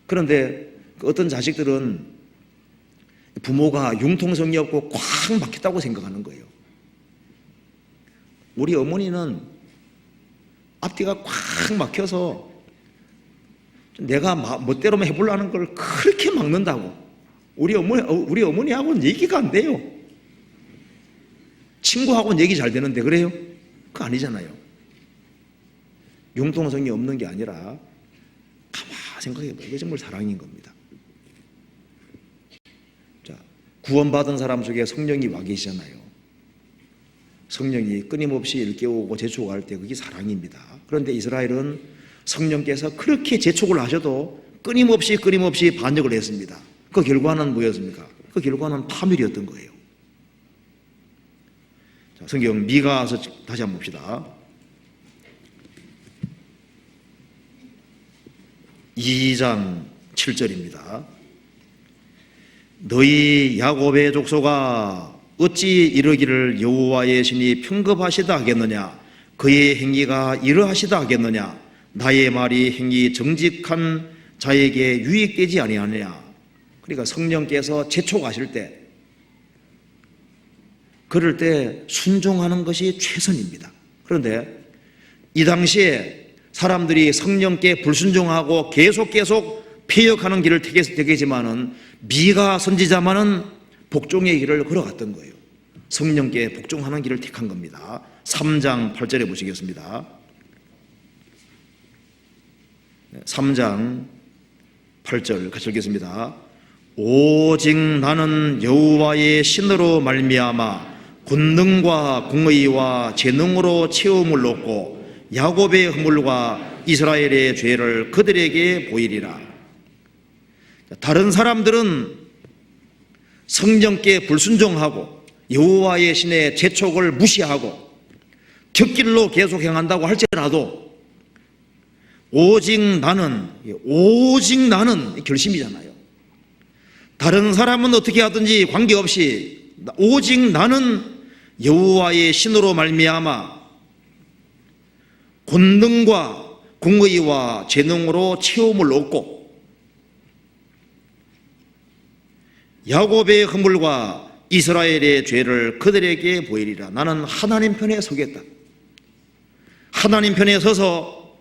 그런데 어떤 자식들은 부모가 융통성이 없고 꽉 막혔다고 생각하는 거예요. 우리 어머니는 앞뒤가 꽉 막혀서 내가 멋대로만 해보려는 걸 그렇게 막는다고. 우리 어머니하고는 얘기가 안 돼요. 친구하고는 얘기 잘 되는데 그래요? 그거 아니잖아요. 융통성이 없는 게 아니라 가만히 생각해봐요. 이게 정말 사랑인 겁니다. 자, 구원받은 사람 속에 성령이 와 계시잖아요. 성령이 끊임없이 일깨우고 재촉할 때 그게 사랑입니다. 그런데 이스라엘은 성령께서 그렇게 재촉을 하셔도 끊임없이 반역을 했습니다. 그 결과는 뭐였습니까? 그 결과는 파멸이었던 거예요. 자, 성경 미가서 다시 한번 봅시다. 2장 7절입니다. 너희 야곱의 족속아 어찌 이르기를 여호와의 신이 평급하시다 하겠느냐. 그의 행위가 이러하시다 하겠느냐. 나의 말이 행위 정직한 자에게 유익되지 아니하느냐. 그러니까 성령께서 재촉하실 때 그럴 때 순종하는 것이 최선입니다. 그런데 이 당시에 사람들이 성령께 불순종하고 계속 폐역하는 길을 택했지만은 미가 선지자만은 복종의 길을 걸어갔던 거예요. 성령께 복종하는 길을 택한 겁니다. 3장 8절에 보시겠습니다. 3장 8절 같이 읽겠습니다. 오직 나는 여호와의 신으로 말미암아 권능과 공의와 재능으로 채움을 얻고 야곱의 허물과 이스라엘의 죄를 그들에게 보이리라. 다른 사람들은 성령께 불순종하고 여호와의 신의 재촉을 무시하고 곁길로 계속 행한다고 할지라도 오직 나는 결심이잖아요. 다른 사람은 어떻게 하든지 관계없이 오직 나는 여호와의 신으로 말미암아 권능과 공의와 재능으로 채움을 얻고 야곱의 허물과 이스라엘의 죄를 그들에게 보이리라. 나는 하나님 편에 서겠다. 하나님 편에 서서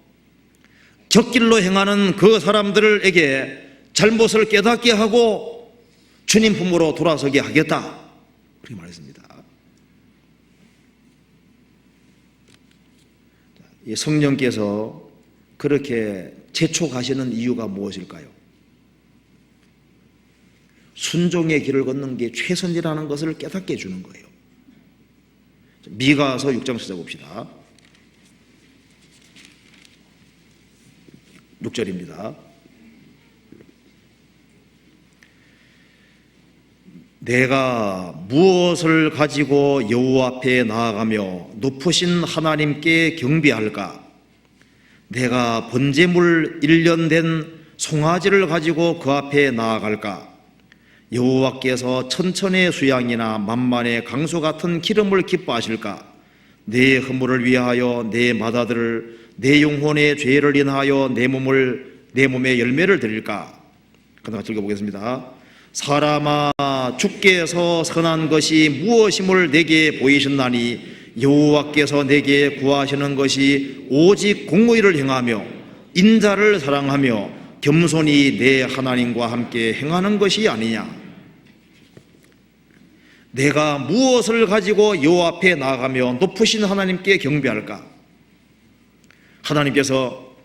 곁길로 행하는 그 사람들에게 잘못을 깨닫게 하고 주님 품으로 돌아서게 하겠다. 그렇게 말했습니다. 성령께서 그렇게 재촉하시는 이유가 무엇일까요? 순종의 길을 걷는 게 최선이라는 것을 깨닫게 해주는 거예요. 미가서 6장 찾아봅시다. 6절입니다. 내가 무엇을 가지고 여호와 앞에 나아가며 높으신 하나님께 경배할까? 내가 번제물 1년 된 송아지를 가지고 그 앞에 나아갈까? 여호와께서 천천의 수양이나 만만의 강수 같은 기름을 기뻐하실까? 내 허물을 위하여 내 맏아들을 내 영혼의 죄를 인하여 내 몸에 열매를 드릴까? 같이 읽어보겠습니다. 사람아 주께서 선한 것이 무엇임을 내게 보이셨나니 여호와께서 내게 구하시는 것이 오직 공의를 행하며 인자를 사랑하며 겸손히 내 하나님과 함께 행하는 것이 아니냐. 내가 무엇을 가지고 여호와 앞에 나아가며 높으신 하나님께 경배할까? 하나님께서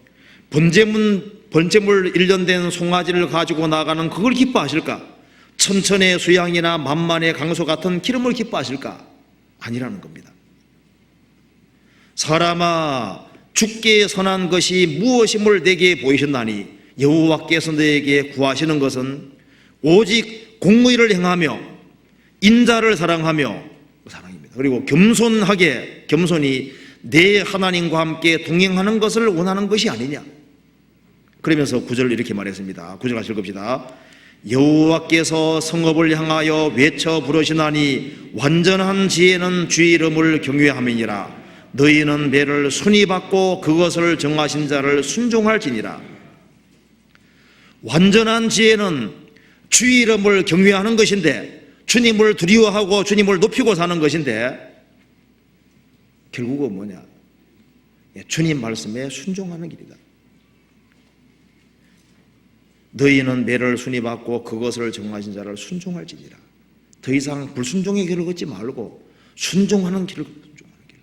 번제물 일련된 송아지를 가지고 나가는 그걸 기뻐하실까? 천천의 수양이나 만만의 강소 같은 기름을 기뻐하실까? 아니라는 겁니다. 사람아, 주께 선한 것이 무엇임을 내게 보이셨나니 여호와께서 너에게 구하시는 것은 오직 공의를 행하며 인자를 사랑하며, 사랑입니다. 그리고 겸손히 내 하나님과 함께 동행하는 것을 원하는 것이 아니냐. 그러면서 9절을 이렇게 말했습니다. 9절 같이 읽읍시다. 여호와께서 성읍을 향하여 외쳐 부르시나니 완전한 지혜는 주의 이름을 경외함이니라. 너희는 매를 순히 받고 그것을 정하신 자를 순종할지니라. 완전한 지혜는 주의 이름을 경외하는 것인데, 주님을 두려워하고 주님을 높이고 사는 것인데, 결국은 뭐냐? 주님 말씀에 순종하는 길이다. 너희는 매를 순히 받고 그것을 정하신 자를 순종할지니라. 더 이상 불순종의 길을 걷지 말고 순종하는 길을 순종하는 길.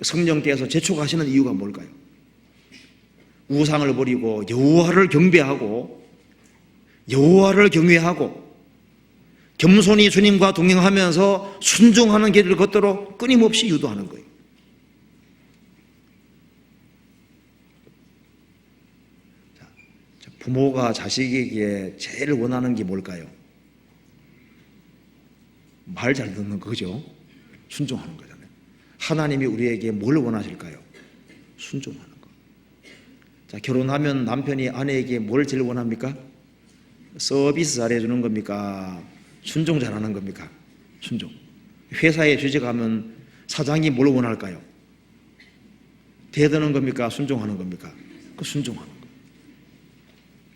성령께서 재촉하시는 이유가 뭘까요? 우상을 버리고 여호와를 경배하고 여호와를 경외하고 겸손히 주님과 동행하면서 순종하는 길을 걷도록 끊임없이 유도하는 거예요. 부모가 자식에게 제일 원하는 게 뭘까요? 말 잘 듣는 거죠. 순종하는 거잖아요. 하나님이 우리에게 뭘 원하실까요? 순종하는 거. 자, 결혼하면 남편이 아내에게 뭘 제일 원합니까? 서비스 잘해주는 겁니까? 순종 잘하는 겁니까? 순종. 회사에 취직하면 사장이 뭘 원할까요? 대드는 겁니까? 순종하는 겁니까? 그 순종하는 거.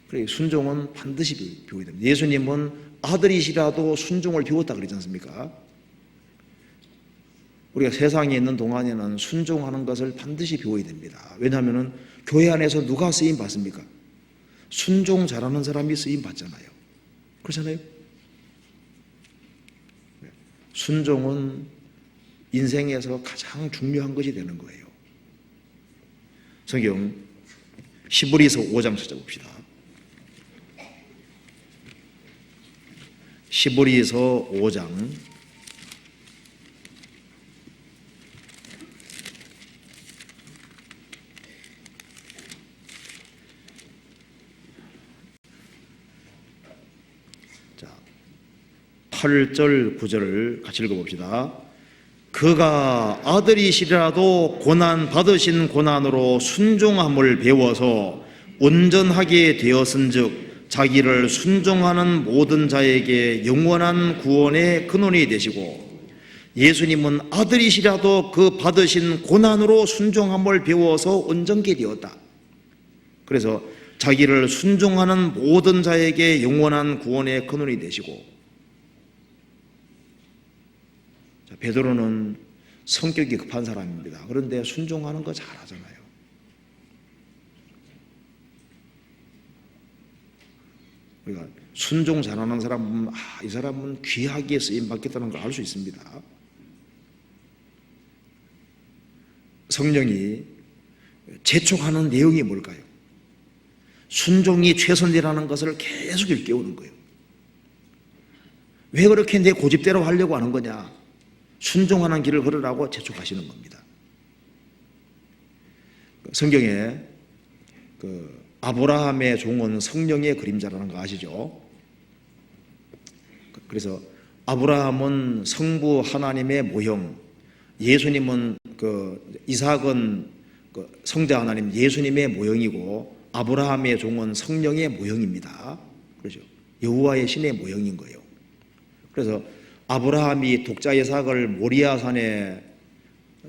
그래, 순종은 반드시 배워야 됩니다. 예수님은 아들이시라도 순종을 배웠다 그러지 않습니까? 우리가 세상에 있는 동안에는 순종하는 것을 반드시 배워야 됩니다. 왜냐하면 교회 안에서 누가 쓰임 받습니까? 순종 잘하는 사람이 쓰임 받잖아요. 그렇잖아요? 순종은 인생에서 가장 중요한 것이 되는 거예요. 성경 히브리서 5장 찾아봅시다. 히브리서 5장 8절 9절을 같이 읽어봅시다. 그가 아들이시라도 고난 받으신 고난으로 순종함을 배워서 온전하게 되었은즉 자기를 순종하는 모든 자에게 영원한 구원의 근원이 되시고, 예수님은 아들이시라도 그 받으신 고난으로 순종함을 배워서 온전케 되었다. 그래서 자기를 순종하는 모든 자에게 영원한 구원의 근원이 되시고, 베드로는 성격이 급한 사람입니다. 그런데 순종하는 거 잘하잖아요. 우리가 순종 잘하는 사람은 이 사람은 귀하게 쓰임 받겠다는 걸 알 수 있습니다. 성령이 재촉하는 내용이 뭘까요? 순종이 최선이라는 것을 계속 일깨우는 거예요. 왜 그렇게 내 고집대로 하려고 하는 거냐? 순종하는 길을 걸으라고 재촉하시는 겁니다. 성경에 아브라함의 종은 성령의 그림자라는 거 아시죠? 그래서 아브라함은 성부 하나님의 모형, 예수님은 이삭은 성자 하나님 예수님의 모형이고, 아브라함의 종은 성령의 모형입니다. 그렇죠? 여호와의 신의 모형인 거예요. 그래서 아브라함이 독자 이삭을 모리아산에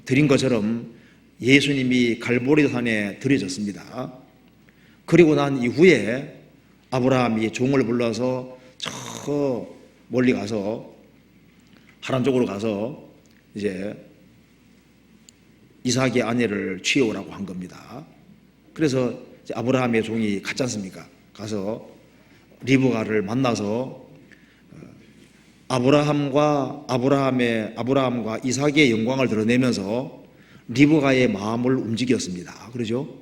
드린 것처럼 예수님이 갈보리산에 드려졌습니다. 그리고 난 이후에 아브라함이 종을 불러서 저 멀리 가서 하람 쪽으로 가서 이제 이삭의 아내를 취해오라고 한 겁니다. 그래서 아브라함의 종이 갔지 않습니까? 가서 리브가를 만나서 아브라함과 이삭의 영광을 드러내면서 리브가의 마음을 움직였습니다. 그러죠?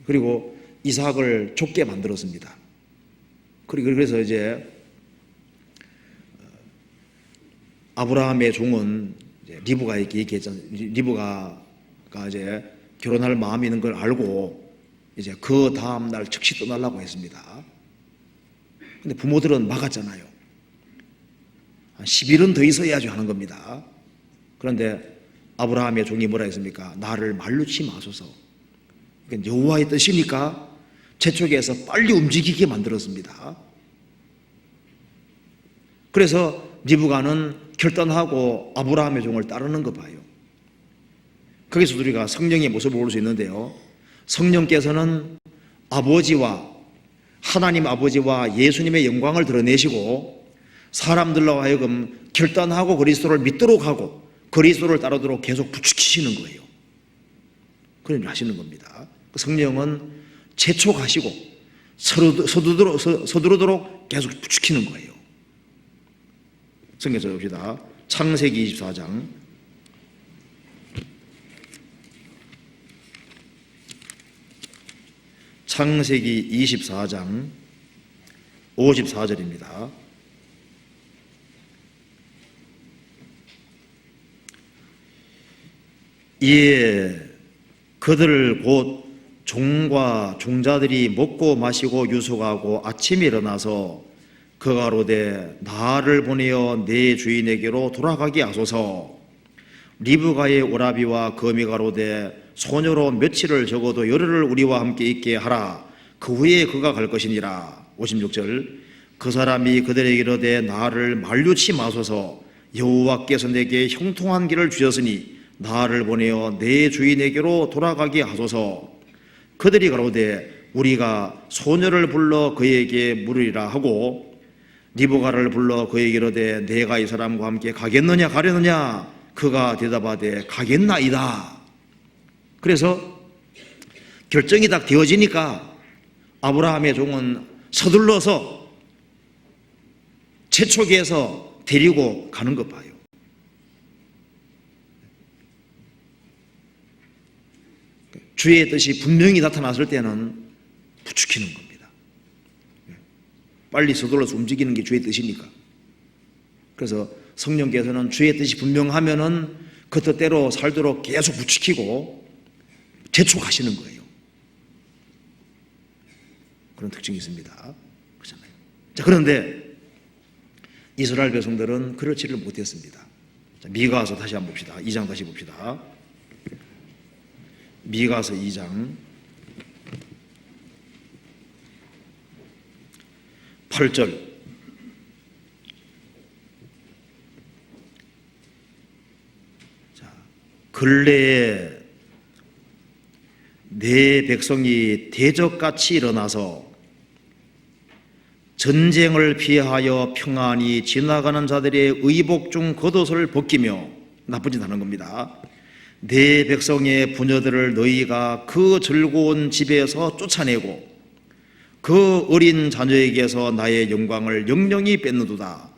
그리고 이삭을 좁게 만들었습니다. 그래서 이제 아브라함의 종은 리브가에게 얘기했죠. 리브가가 이제 결혼할 마음이 있는 걸 알고 이제 그 다음 날 즉시 떠나려고 했습니다. 근데 부모들은 막았잖아요. 한 10일은 더 있어야지 하는 겁니다. 그런데 아브라함의 종이 뭐라 했습니까? 나를 만류치 마소서. 그러니까 여호와의 뜻이니까 재촉해서 빨리 움직이게 만들었습니다. 그래서 리브가는 결단하고 아브라함의 종을 따르는 거 봐요. 거기서 우리가 성령의 모습을 볼 수 있는데요. 성령께서는 하나님 아버지와 예수님의 영광을 드러내시고 사람들로 하여금 결단하고 그리스도를 믿도록 하고 그리스도를 따르도록 계속 부추기시는 거예요. 그런 일을 하시는 겁니다. 성령은 재촉하시고 서두르도록 계속 부추기는 거예요. 성경 봅시다. 창세기 24장 창세기 24장 54절입니다. 이에 그들 곧 종과 종자들이 먹고 마시고 유숙하고 아침에 일어나서 그가 가로되 나를 보내어 내 주인에게로 돌아가게 하소서. 리브가의 오라비와 거미가 가로되 소녀로 며칠을 적어도 열흘을 우리와 함께 있게 하라. 그 후에 그가 갈 것이니라. 56절 그 사람이 그들에게 이르되 나를 만류치 마소서. 여호와께서 내게 형통한 길을 주셨으니 나를 보내어 내 주인에게로 돌아가게 하소서. 그들이 가로되 우리가 소녀를 불러 그에게 물으리라 하고 리브가를 불러 그에게 이르되 내가 이 사람과 함께 가겠느냐 가려느냐. 그가 대답하되 가겠나이다. 그래서 결정이 딱 되어지니까 아브라함의 종은 서둘러서 재촉해서 데리고 가는 것 봐요. 주의 뜻이 분명히 나타났을 때는 부추기는 겁니다. 빨리 서둘러서 움직이는 게 주의 뜻이니까. 그래서 성령께서는 주의 뜻이 분명하면은 그 뜻대로 살도록 계속 부추기고 재촉하시는 거예요. 그런 특징이 있습니다. 그렇잖아요. 자, 그런데 이스라엘 백성들은 그렇지를 못했습니다. 자, 미가서 다시 한번 봅시다. 2장 다시 봅시다. 미가서 2장 8절 근래에 내 백성이 대적같이 일어나서 전쟁을 피하여 평안히 지나가는 자들의 의복 중 겉옷을 벗기며 나쁜 짓 하는 겁니다. 내 백성의 부녀들을 너희가 그 즐거운 집에서 쫓아내고 그 어린 자녀에게서 나의 영광을 영영히 뺏는도다.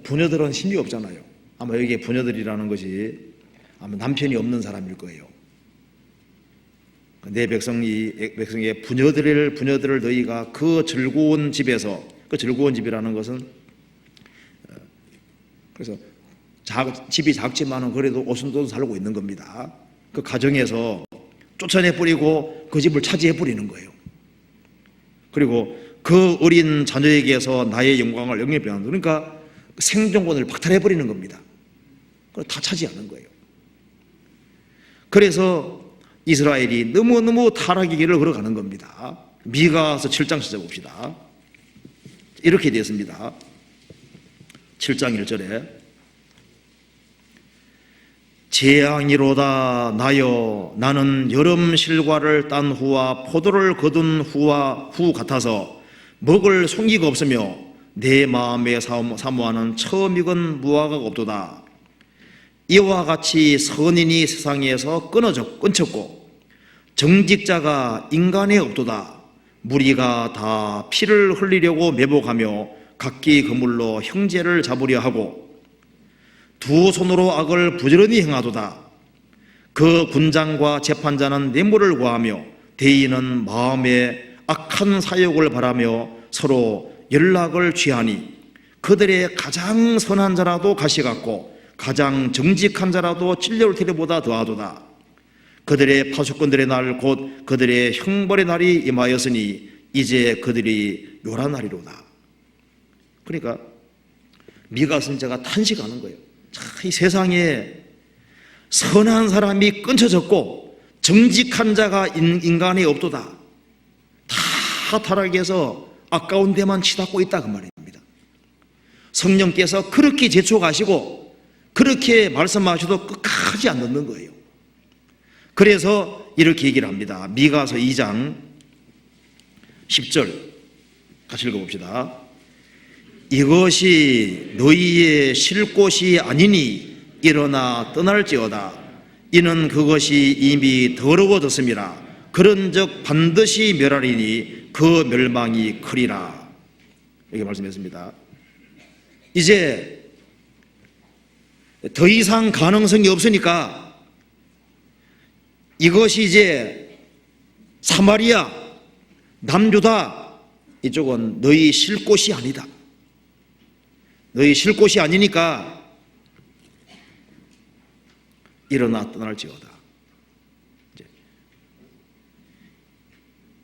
부녀들은 힘이 없잖아요. 아마 여기에 부녀들이라는 것이 아마 남편이 없는 사람일 거예요. 내 백성의 부녀들을 너희가 그 즐거운 집에서, 그 즐거운 집이라는 것은 그래서 집이 작지만은 그래도 오순도순 살고 있는 겁니다. 그 가정에서 쫓아내버리고 그 집을 차지해버리는 거예요. 그리고 그 어린 자녀에게서 나의 영광을 영영히 빼앗는, 그러니까 생존권을 박탈해버리는 겁니다. 그걸 다 차지하는 거예요. 그래서 이스라엘이 너무너무 타락의 길을 걸어가는 겁니다. 미가서 7장 찾아봅시다. 이렇게 되었습니다. 7장 1절에 재앙이로다 나여 나는 여름 실과를 딴 후와 포도를 거둔 후 같아서 먹을 송이가 없으며 내 마음에 사모하는 처음 익은 무화과가 없도다. 이와 같이 선인이 세상에서 끊어졌고 정직자가 인간에 없도다. 무리가 다 피를 흘리려고 매복하며 각기 그물로 형제를 잡으려 하고 두 손으로 악을 부지런히 행하도다. 그 군장과 재판자는 뇌물을 구하며 대인은 마음에 악한 사욕을 바라며 서로 연락을 취하니 그들의 가장 선한 자라도 가시 같고 가장 정직한 자라도 찔려올 테리보다 더하도다. 그들의 파수꾼들의 날 곧 그들의 형벌의 날이 임하였으니 이제 그들이 요란 날이로다. 그러니까 미가 선지자가 탄식하는 거예요. 이 세상에 선한 사람이 끊쳐졌고 정직한 자가 인간에 없도다. 다 타락해서 아까운 데만 치닫고 있다 그 말입니다. 성령께서 그렇게 재촉하시고 그렇게 말씀하셔도 끝까지 안 듣는 거예요. 그래서 이렇게 얘기를 합니다. 미가서 2장 10절 같이 읽어봅시다. 이것이 너희의 쉴 곳이 아니니 일어나 떠날지어다. 이는 그것이 이미 더러워졌음이라. 그런즉 반드시 멸하리니 그 멸망이 크리라. 이렇게 말씀했습니다. 이제 더 이상 가능성이 없으니까 이것이 이제 사마리아, 남유다 이쪽은 너희 쉴 곳이 아니다. 너희 쉴 곳이 아니니까 일어나 떠날지어다.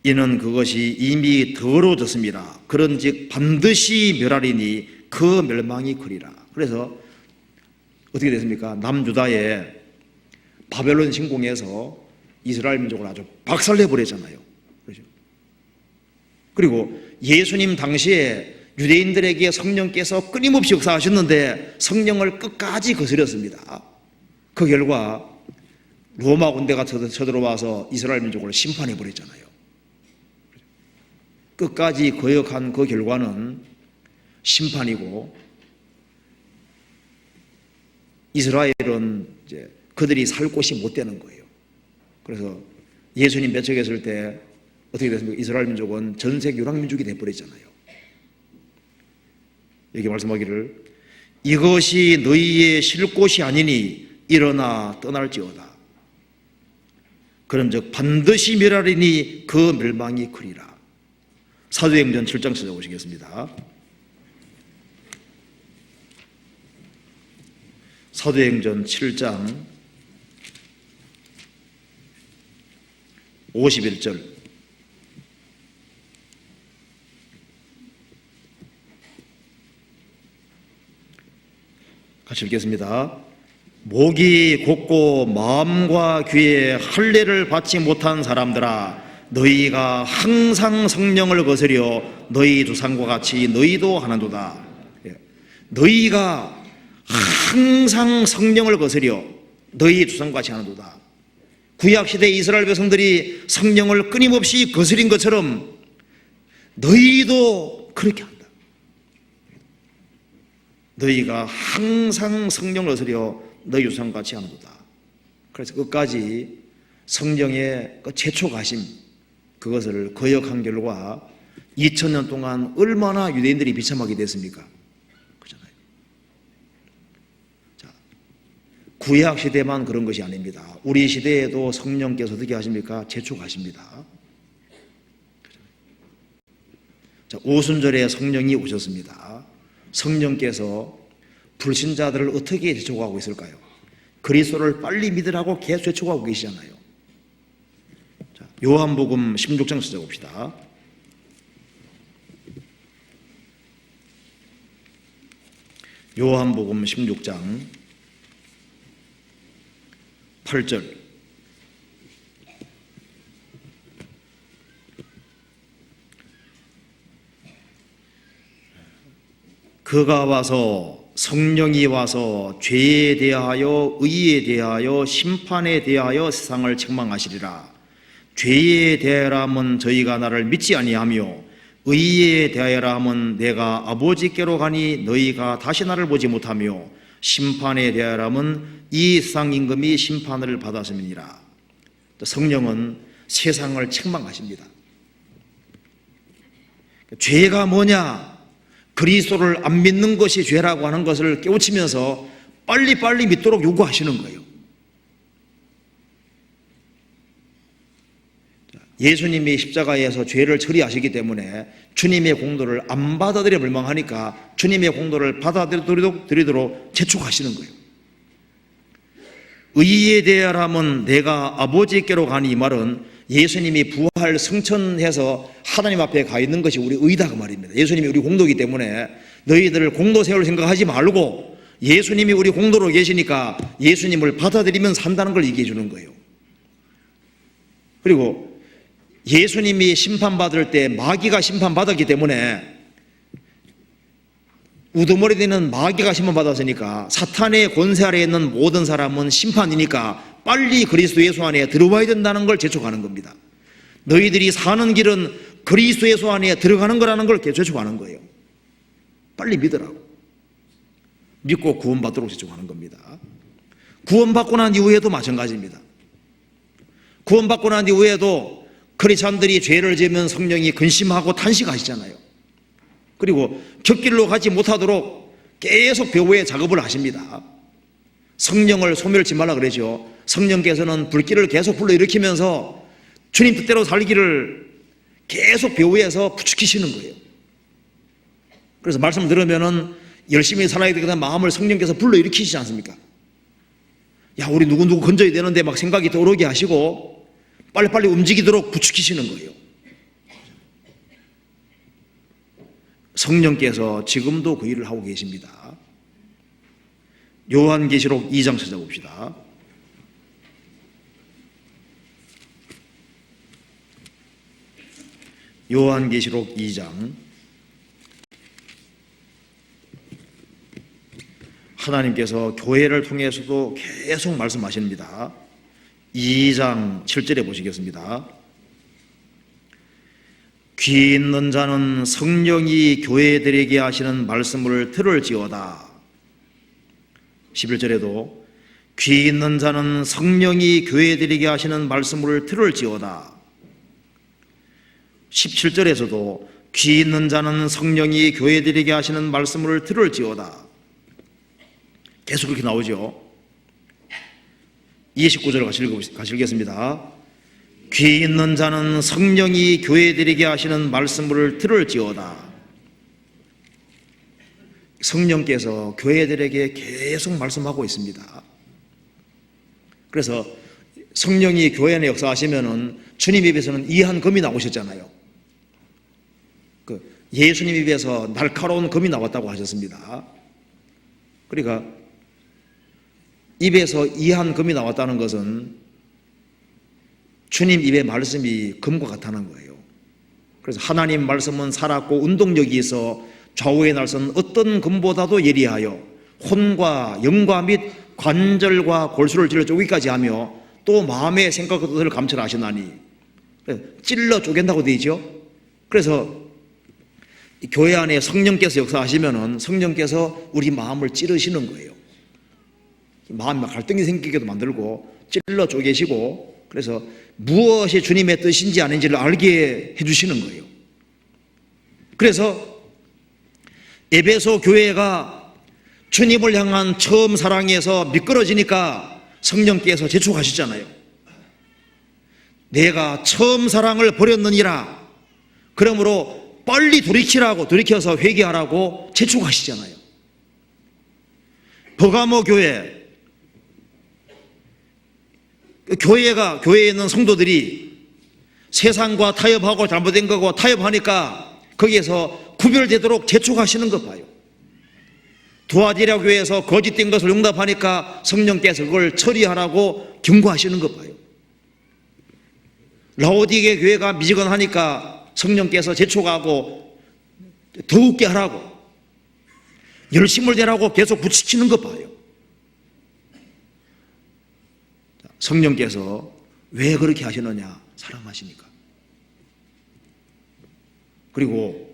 이는 그것이 이미 더러워졌습니다. 그런즉 반드시 멸하리니 그 멸망이 크리라. 그래서 어떻게 됐습니까? 남유다에 바벨론 침공해서 이스라엘 민족을 아주 박살내버렸잖아요. 그렇죠? 그리고 예수님 당시에 유대인들에게 성령께서 끊임없이 역사하셨는데 성령을 끝까지 거스렸습니다. 그 결과 로마 군대가 쳐들어와서 이스라엘 민족을 심판해버렸잖아요. 끝까지 거역한 그 결과는 심판이고 이스라엘은 이제 그들이 살 곳이 못 되는 거예요. 그래서 예수님 배척했을 때 어떻게 됐습니까? 이스라엘 민족은 전세계 유랑민족이 되어버렸잖아요. 여기 말씀하기를 이것이 너희의 쉴 곳이 아니니 일어나 떠날지어다. 그런즉 반드시 멸하리니 그 멸망이 크리라. 사도행전 7장 찾아보시겠습니다. 사도행전 7장 51절 같이 읽겠습니다. 목이 곧고 마음과 귀에 할례를 받지 못한 사람들아, 너희가 항상 성령을 거스려 너희 조상과 같이 너희도 하나도다. 너희가 항상 성령을 거스려 너희 조상과 같이 하나도다. 구약시대 이스라엘 백성들이 성령을 끊임없이 거스린 것처럼 너희도 그렇게 한다. 너희가 항상 성령을 거스려 너희 조상과 같이 하나도다. 그래서 끝까지 성령의 그 재촉하심, 그것을 거역한 결과 2000년 동안 얼마나 유대인들이 비참하게 됐습니까? 그렇잖아요. 자, 구약 시대만 그런 것이 아닙니다. 우리 시대에도 성령께서 어떻게 하십니까? 재촉하십니다. 자, 오순절에 성령이 오셨습니다. 성령께서 불신자들을 어떻게 재촉하고 있을까요? 그리스도를 빨리 믿으라고 계속 재촉하고 계시잖아요. 자, 요한복음 16장 찾아봅시다. 요한복음 16장 8절 그가 와서 성령이 와서 죄에 대하여 의에 대하여 심판에 대하여 세상을 책망하시리라. 죄에 대하여라면 저희가 나를 믿지 아니하며 의에 대하여라 함은 내가 아버지께로 가니 너희가 다시 나를 보지 못하며 심판에 대하여라 함은 이 세상 임금이 심판을 받았음이니라. 성령은 세상을 책망하십니다. 죄가 뭐냐? 그리스도를 안 믿는 것이 죄라고 하는 것을 깨우치면서 빨리빨리 믿도록 요구하시는 거예요. 예수님이 십자가에서 죄를 처리하시기 때문에 주님의 공로를 안 받아들여 멸망하니까 주님의 공로를 받아들이도록 재촉하시는 거예요. 의에 대하여라면 내가 아버지께로 가니, 이 말은 예수님이 부활 승천해서 하나님 앞에 가 있는 것이 우리 의다 그 말입니다. 예수님이 우리 공로이기 때문에 너희들 공로 세울 생각하지 말고 예수님이 우리 공로로 계시니까 예수님을 받아들이면 산다는 걸 얘기해 주는 거예요. 그리고 예수님이 심판받을 때 마귀가 심판받았기 때문에 우두머리 되는 마귀가 심판받았으니까 사탄의 권세 아래에 있는 모든 사람은 심판이니까 빨리 그리스도 예수 안에 들어와야 된다는 걸 재촉하는 겁니다. 너희들이 사는 길은 그리스도 예수 안에 들어가는 거라는 걸 재촉하는 거예요. 빨리 믿으라고. 믿고 구원받도록 재촉하는 겁니다. 구원받고 난 이후에도 마찬가지입니다. 구원받고 난 이후에도 크리스찬들이 죄를 지으면 성령이 근심하고 탄식하시잖아요. 그리고 곁길로 가지 못하도록 계속 배후에 작업을 하십니다. 성령을 소멸치 말라 그러죠. 성령께서는 불길을 계속 불러일으키면서 주님 뜻대로 살기를 계속 배후에서 부추기시는 거예요. 그래서 말씀 들으면은 열심히 살아야 되겠다는 마음을 성령께서 불러일으키시지 않습니까? 야, 우리 누구누구 건져야 되는데 막 생각이 떠오르게 하시고 빨리빨리 움직이도록 부추기시는 거예요. 성령께서 지금도 그 일을 하고 계십니다. 요한계시록 2장 찾아봅시다. 요한계시록 2장. 하나님께서 교회를 통해서도 계속 말씀하십니다. 2장 7절에 보시겠습니다. 귀 있는 자는 성령이 교회들에게 하시는 말씀을 들을지어다. 11절에도 귀 있는 자는 성령이 교회들에게 하시는 말씀을 들을지어다. 17절에서도 귀 있는 자는 성령이 교회들에게 하시는 말씀을 들을지어다. 계속 그렇게 나오죠. 29절 가시겠습니다. 귀 있는 자는 성령이 교회들에게 하시는 말씀을 들을지어다. 성령께서 교회들에게 계속 말씀하고 있습니다. 그래서 성령이 교회 안에 역사하시면은 주님 입에서는 이한 검이 나오셨잖아요. 예수님 입에서 날카로운 검이 나왔다고 하셨습니다. 그러니까 입에서 이한 검이 나왔다는 것은 주님 입의 말씀이 검과 같다는 거예요. 그래서 하나님 말씀은 살았고 운동력이 있어 좌우의 날선 어떤 검보다도 예리하여 혼과 영과 및 관절과 골수를 찔러 쪼개기까지 하며 또 마음의 생각들을 감찰하시나니, 찔러 쪼갠다고 되어 있죠. 그래서 교회 안에 성령께서 역사하시면은 성령께서 우리 마음을 찌르시는 거예요. 마음에 갈등이 생기게도 만들고 찔러 쪼개시고, 그래서 무엇이 주님의 뜻인지 아닌지를 알게 해주시는 거예요. 그래서 에베소 교회가 주님을 향한 처음 사랑에서 미끄러지니까 성령께서 재촉하시잖아요. 내가 처음 사랑을 버렸느니라. 그러므로 빨리 돌이켜서 회개하라고 재촉하시잖아요. 버가모 교회, 교회에 있는 성도들이 세상과 타협하고 잘못된 거고 타협하니까 거기에서 구별되도록 재촉하시는 것 봐요. 두아디라 교회에서 거짓된 것을 용납하니까 성령께서 그걸 처리하라고 경고하시는 것 봐요. 라오디게 교회가 미지근하니까 성령께서 재촉하고 더욱게 하라고, 열심을 내라고 계속 부추기는 것 봐요. 성령께서 왜 그렇게 하시느냐? 사랑하시니까. 그리고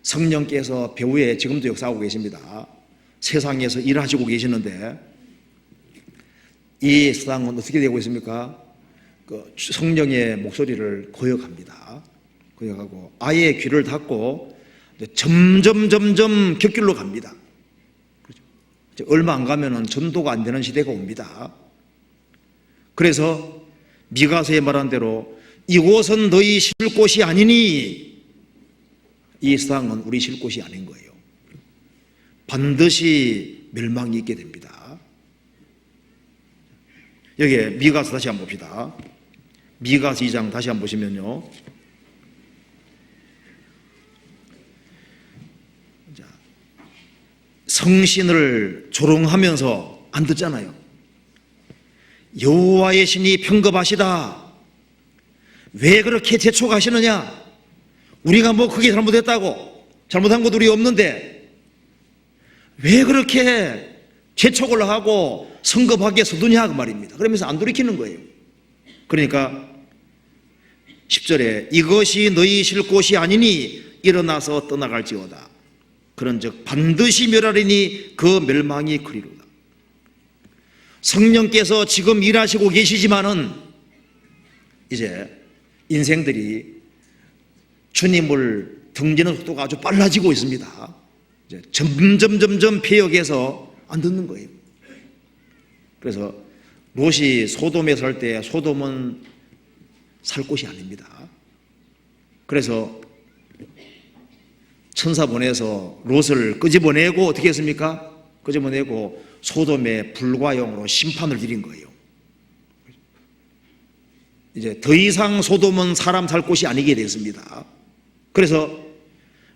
성령께서 배후에 지금도 역사하고 계십니다. 세상에서 일하시고 계시는데 이 세상은 어떻게 되고 있습니까? 그 성령의 목소리를 거역합니다. 거역하고 아예 귀를 닫고 점점 격길로 갑니다. 그렇죠? 얼마 안 가면은 전도가 안 되는 시대가 옵니다. 그래서 미가서에 말한 대로 이곳은 너희 쉴 곳이 아니니, 이 세상은 우리 쉴 곳이 아닌 거예요. 반드시 멸망이 있게 됩니다. 여기에 미가서 다시 한번 봅시다. 미가서 2장 다시 한번 보시면요, 성신을 조롱하면서 안 듣잖아요. 여호와의 신이 평급하시다. 왜 그렇게 재촉하시느냐? 우리가 뭐 크게 잘못했다고, 잘못한 것도 우리 없는데 왜 그렇게 재촉을 하고 성급하게 서두냐 그 말입니다. 그러면서 안 돌이키는 거예요. 그러니까 10절에 이것이 너희 쉴 곳이 아니니 일어나서 떠나갈지어다. 그런즉 반드시 멸하리니 그 멸망이 그리로다. 성령께서 지금 일하시고 계시지만은 이제 인생들이 주님을 등지는 속도가 아주 빨라지고 있습니다. 이제 점점 폐역해서 안 듣는 거예요. 그래서 롯이 소돔에 살 때 소돔은 살 곳이 아닙니다. 그래서 천사 보내서 롯을 끄집어내고 어떻게 했습니까? 끄집어내고 소돔의 불과 영으로 심판을 드린 거예요. 이제 더 이상 소돔은 사람 살 곳이 아니게 됐습니다. 그래서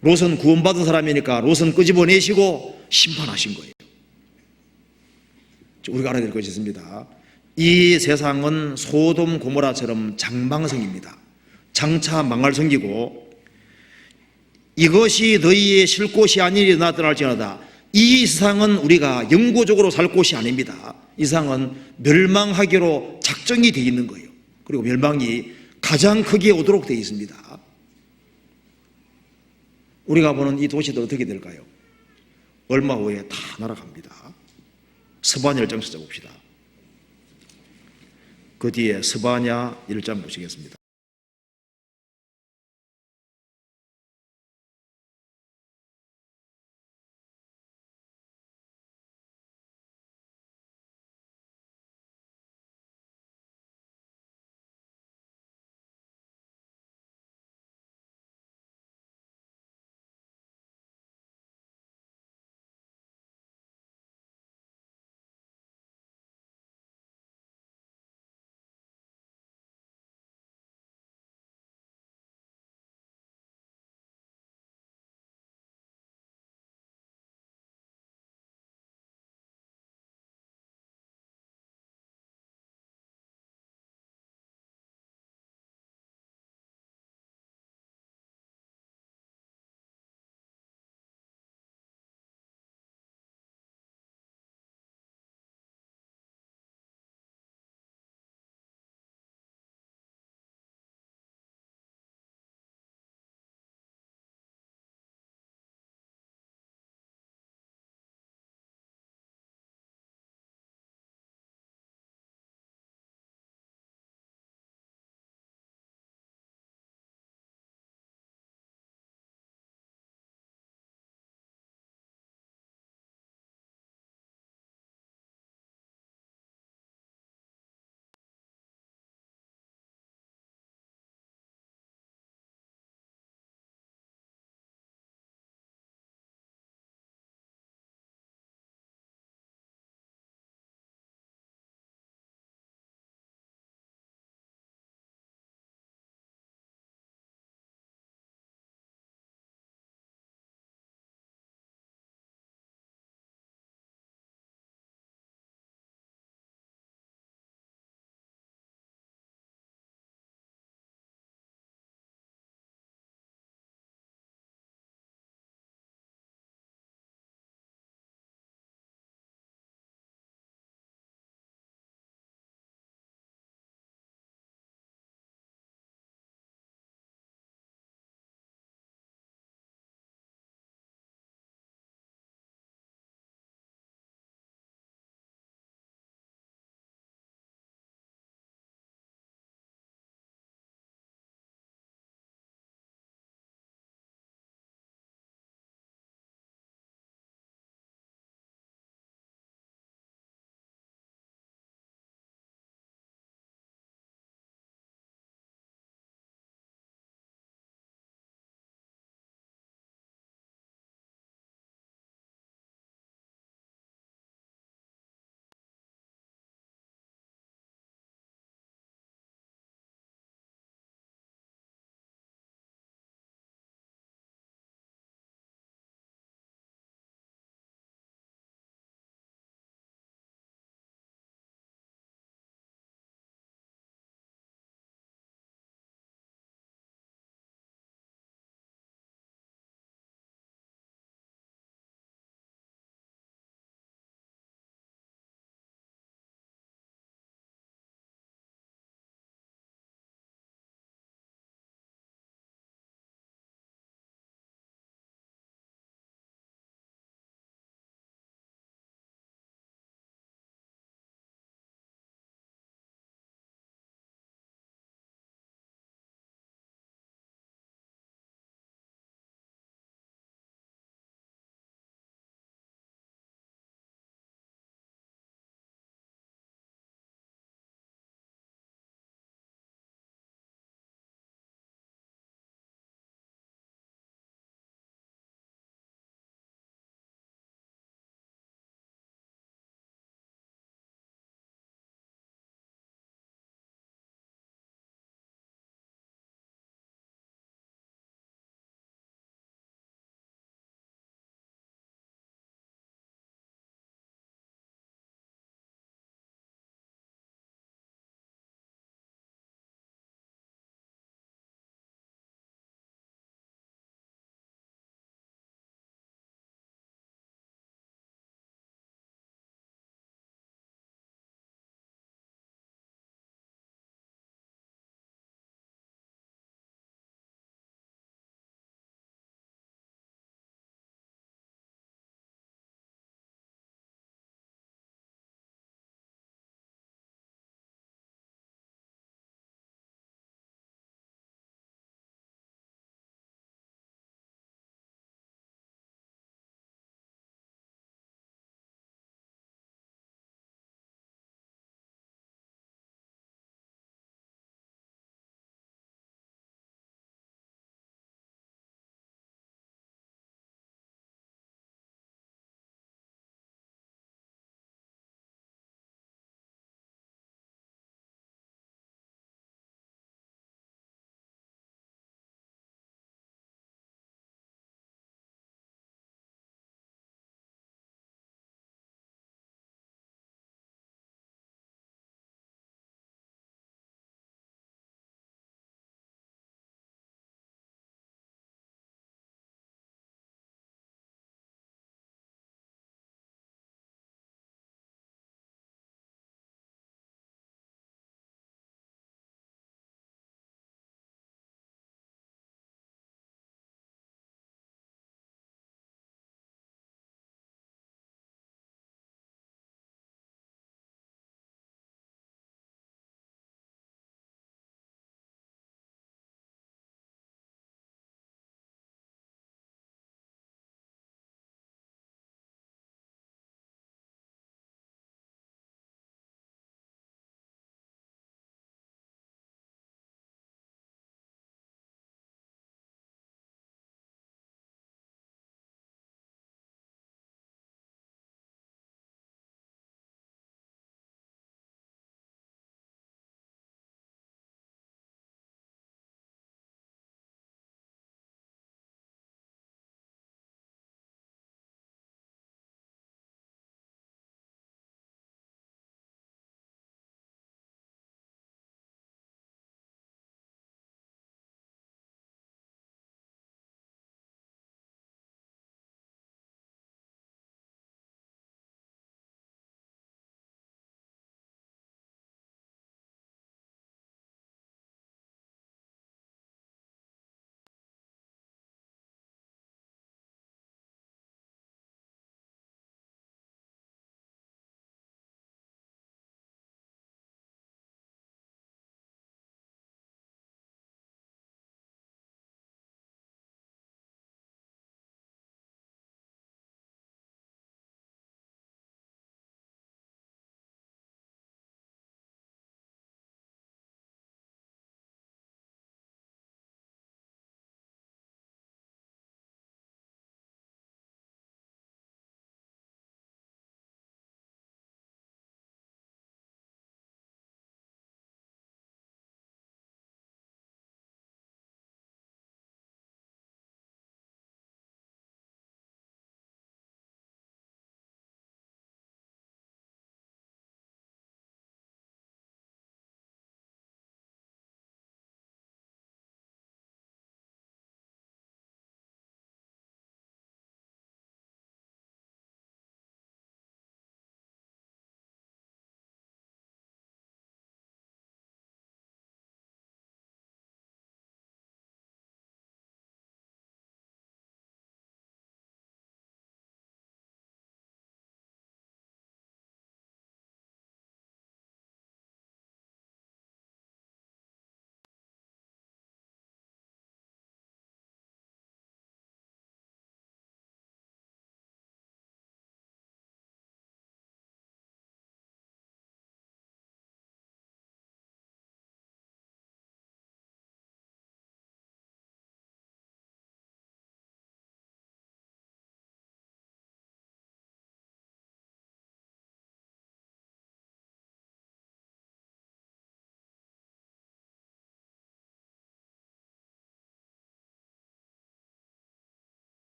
롯은 구원받은 사람이니까 롯은 끄집어내시고 심판하신 거예요. 우리가 알아야 될 것이 있습니다. 이 세상은 소돔 고모라처럼 장망성입니다. 장차 망할 성이고, 이것이 너희의 쉴 곳이 아니리 나타날지어다. 이 세상은 우리가 영구적으로 살 곳이 아닙니다. 이 세상은 멸망하기로 작정이 되어 있는 거예요. 그리고 멸망이 가장 크게 오도록 되어 있습니다. 우리가 보는 이 도시도 어떻게 될까요? 얼마 후에 다 날아갑니다. 스바냐 1장 찾아봅시다. 그 뒤에 스바냐 1장 보시겠습니다.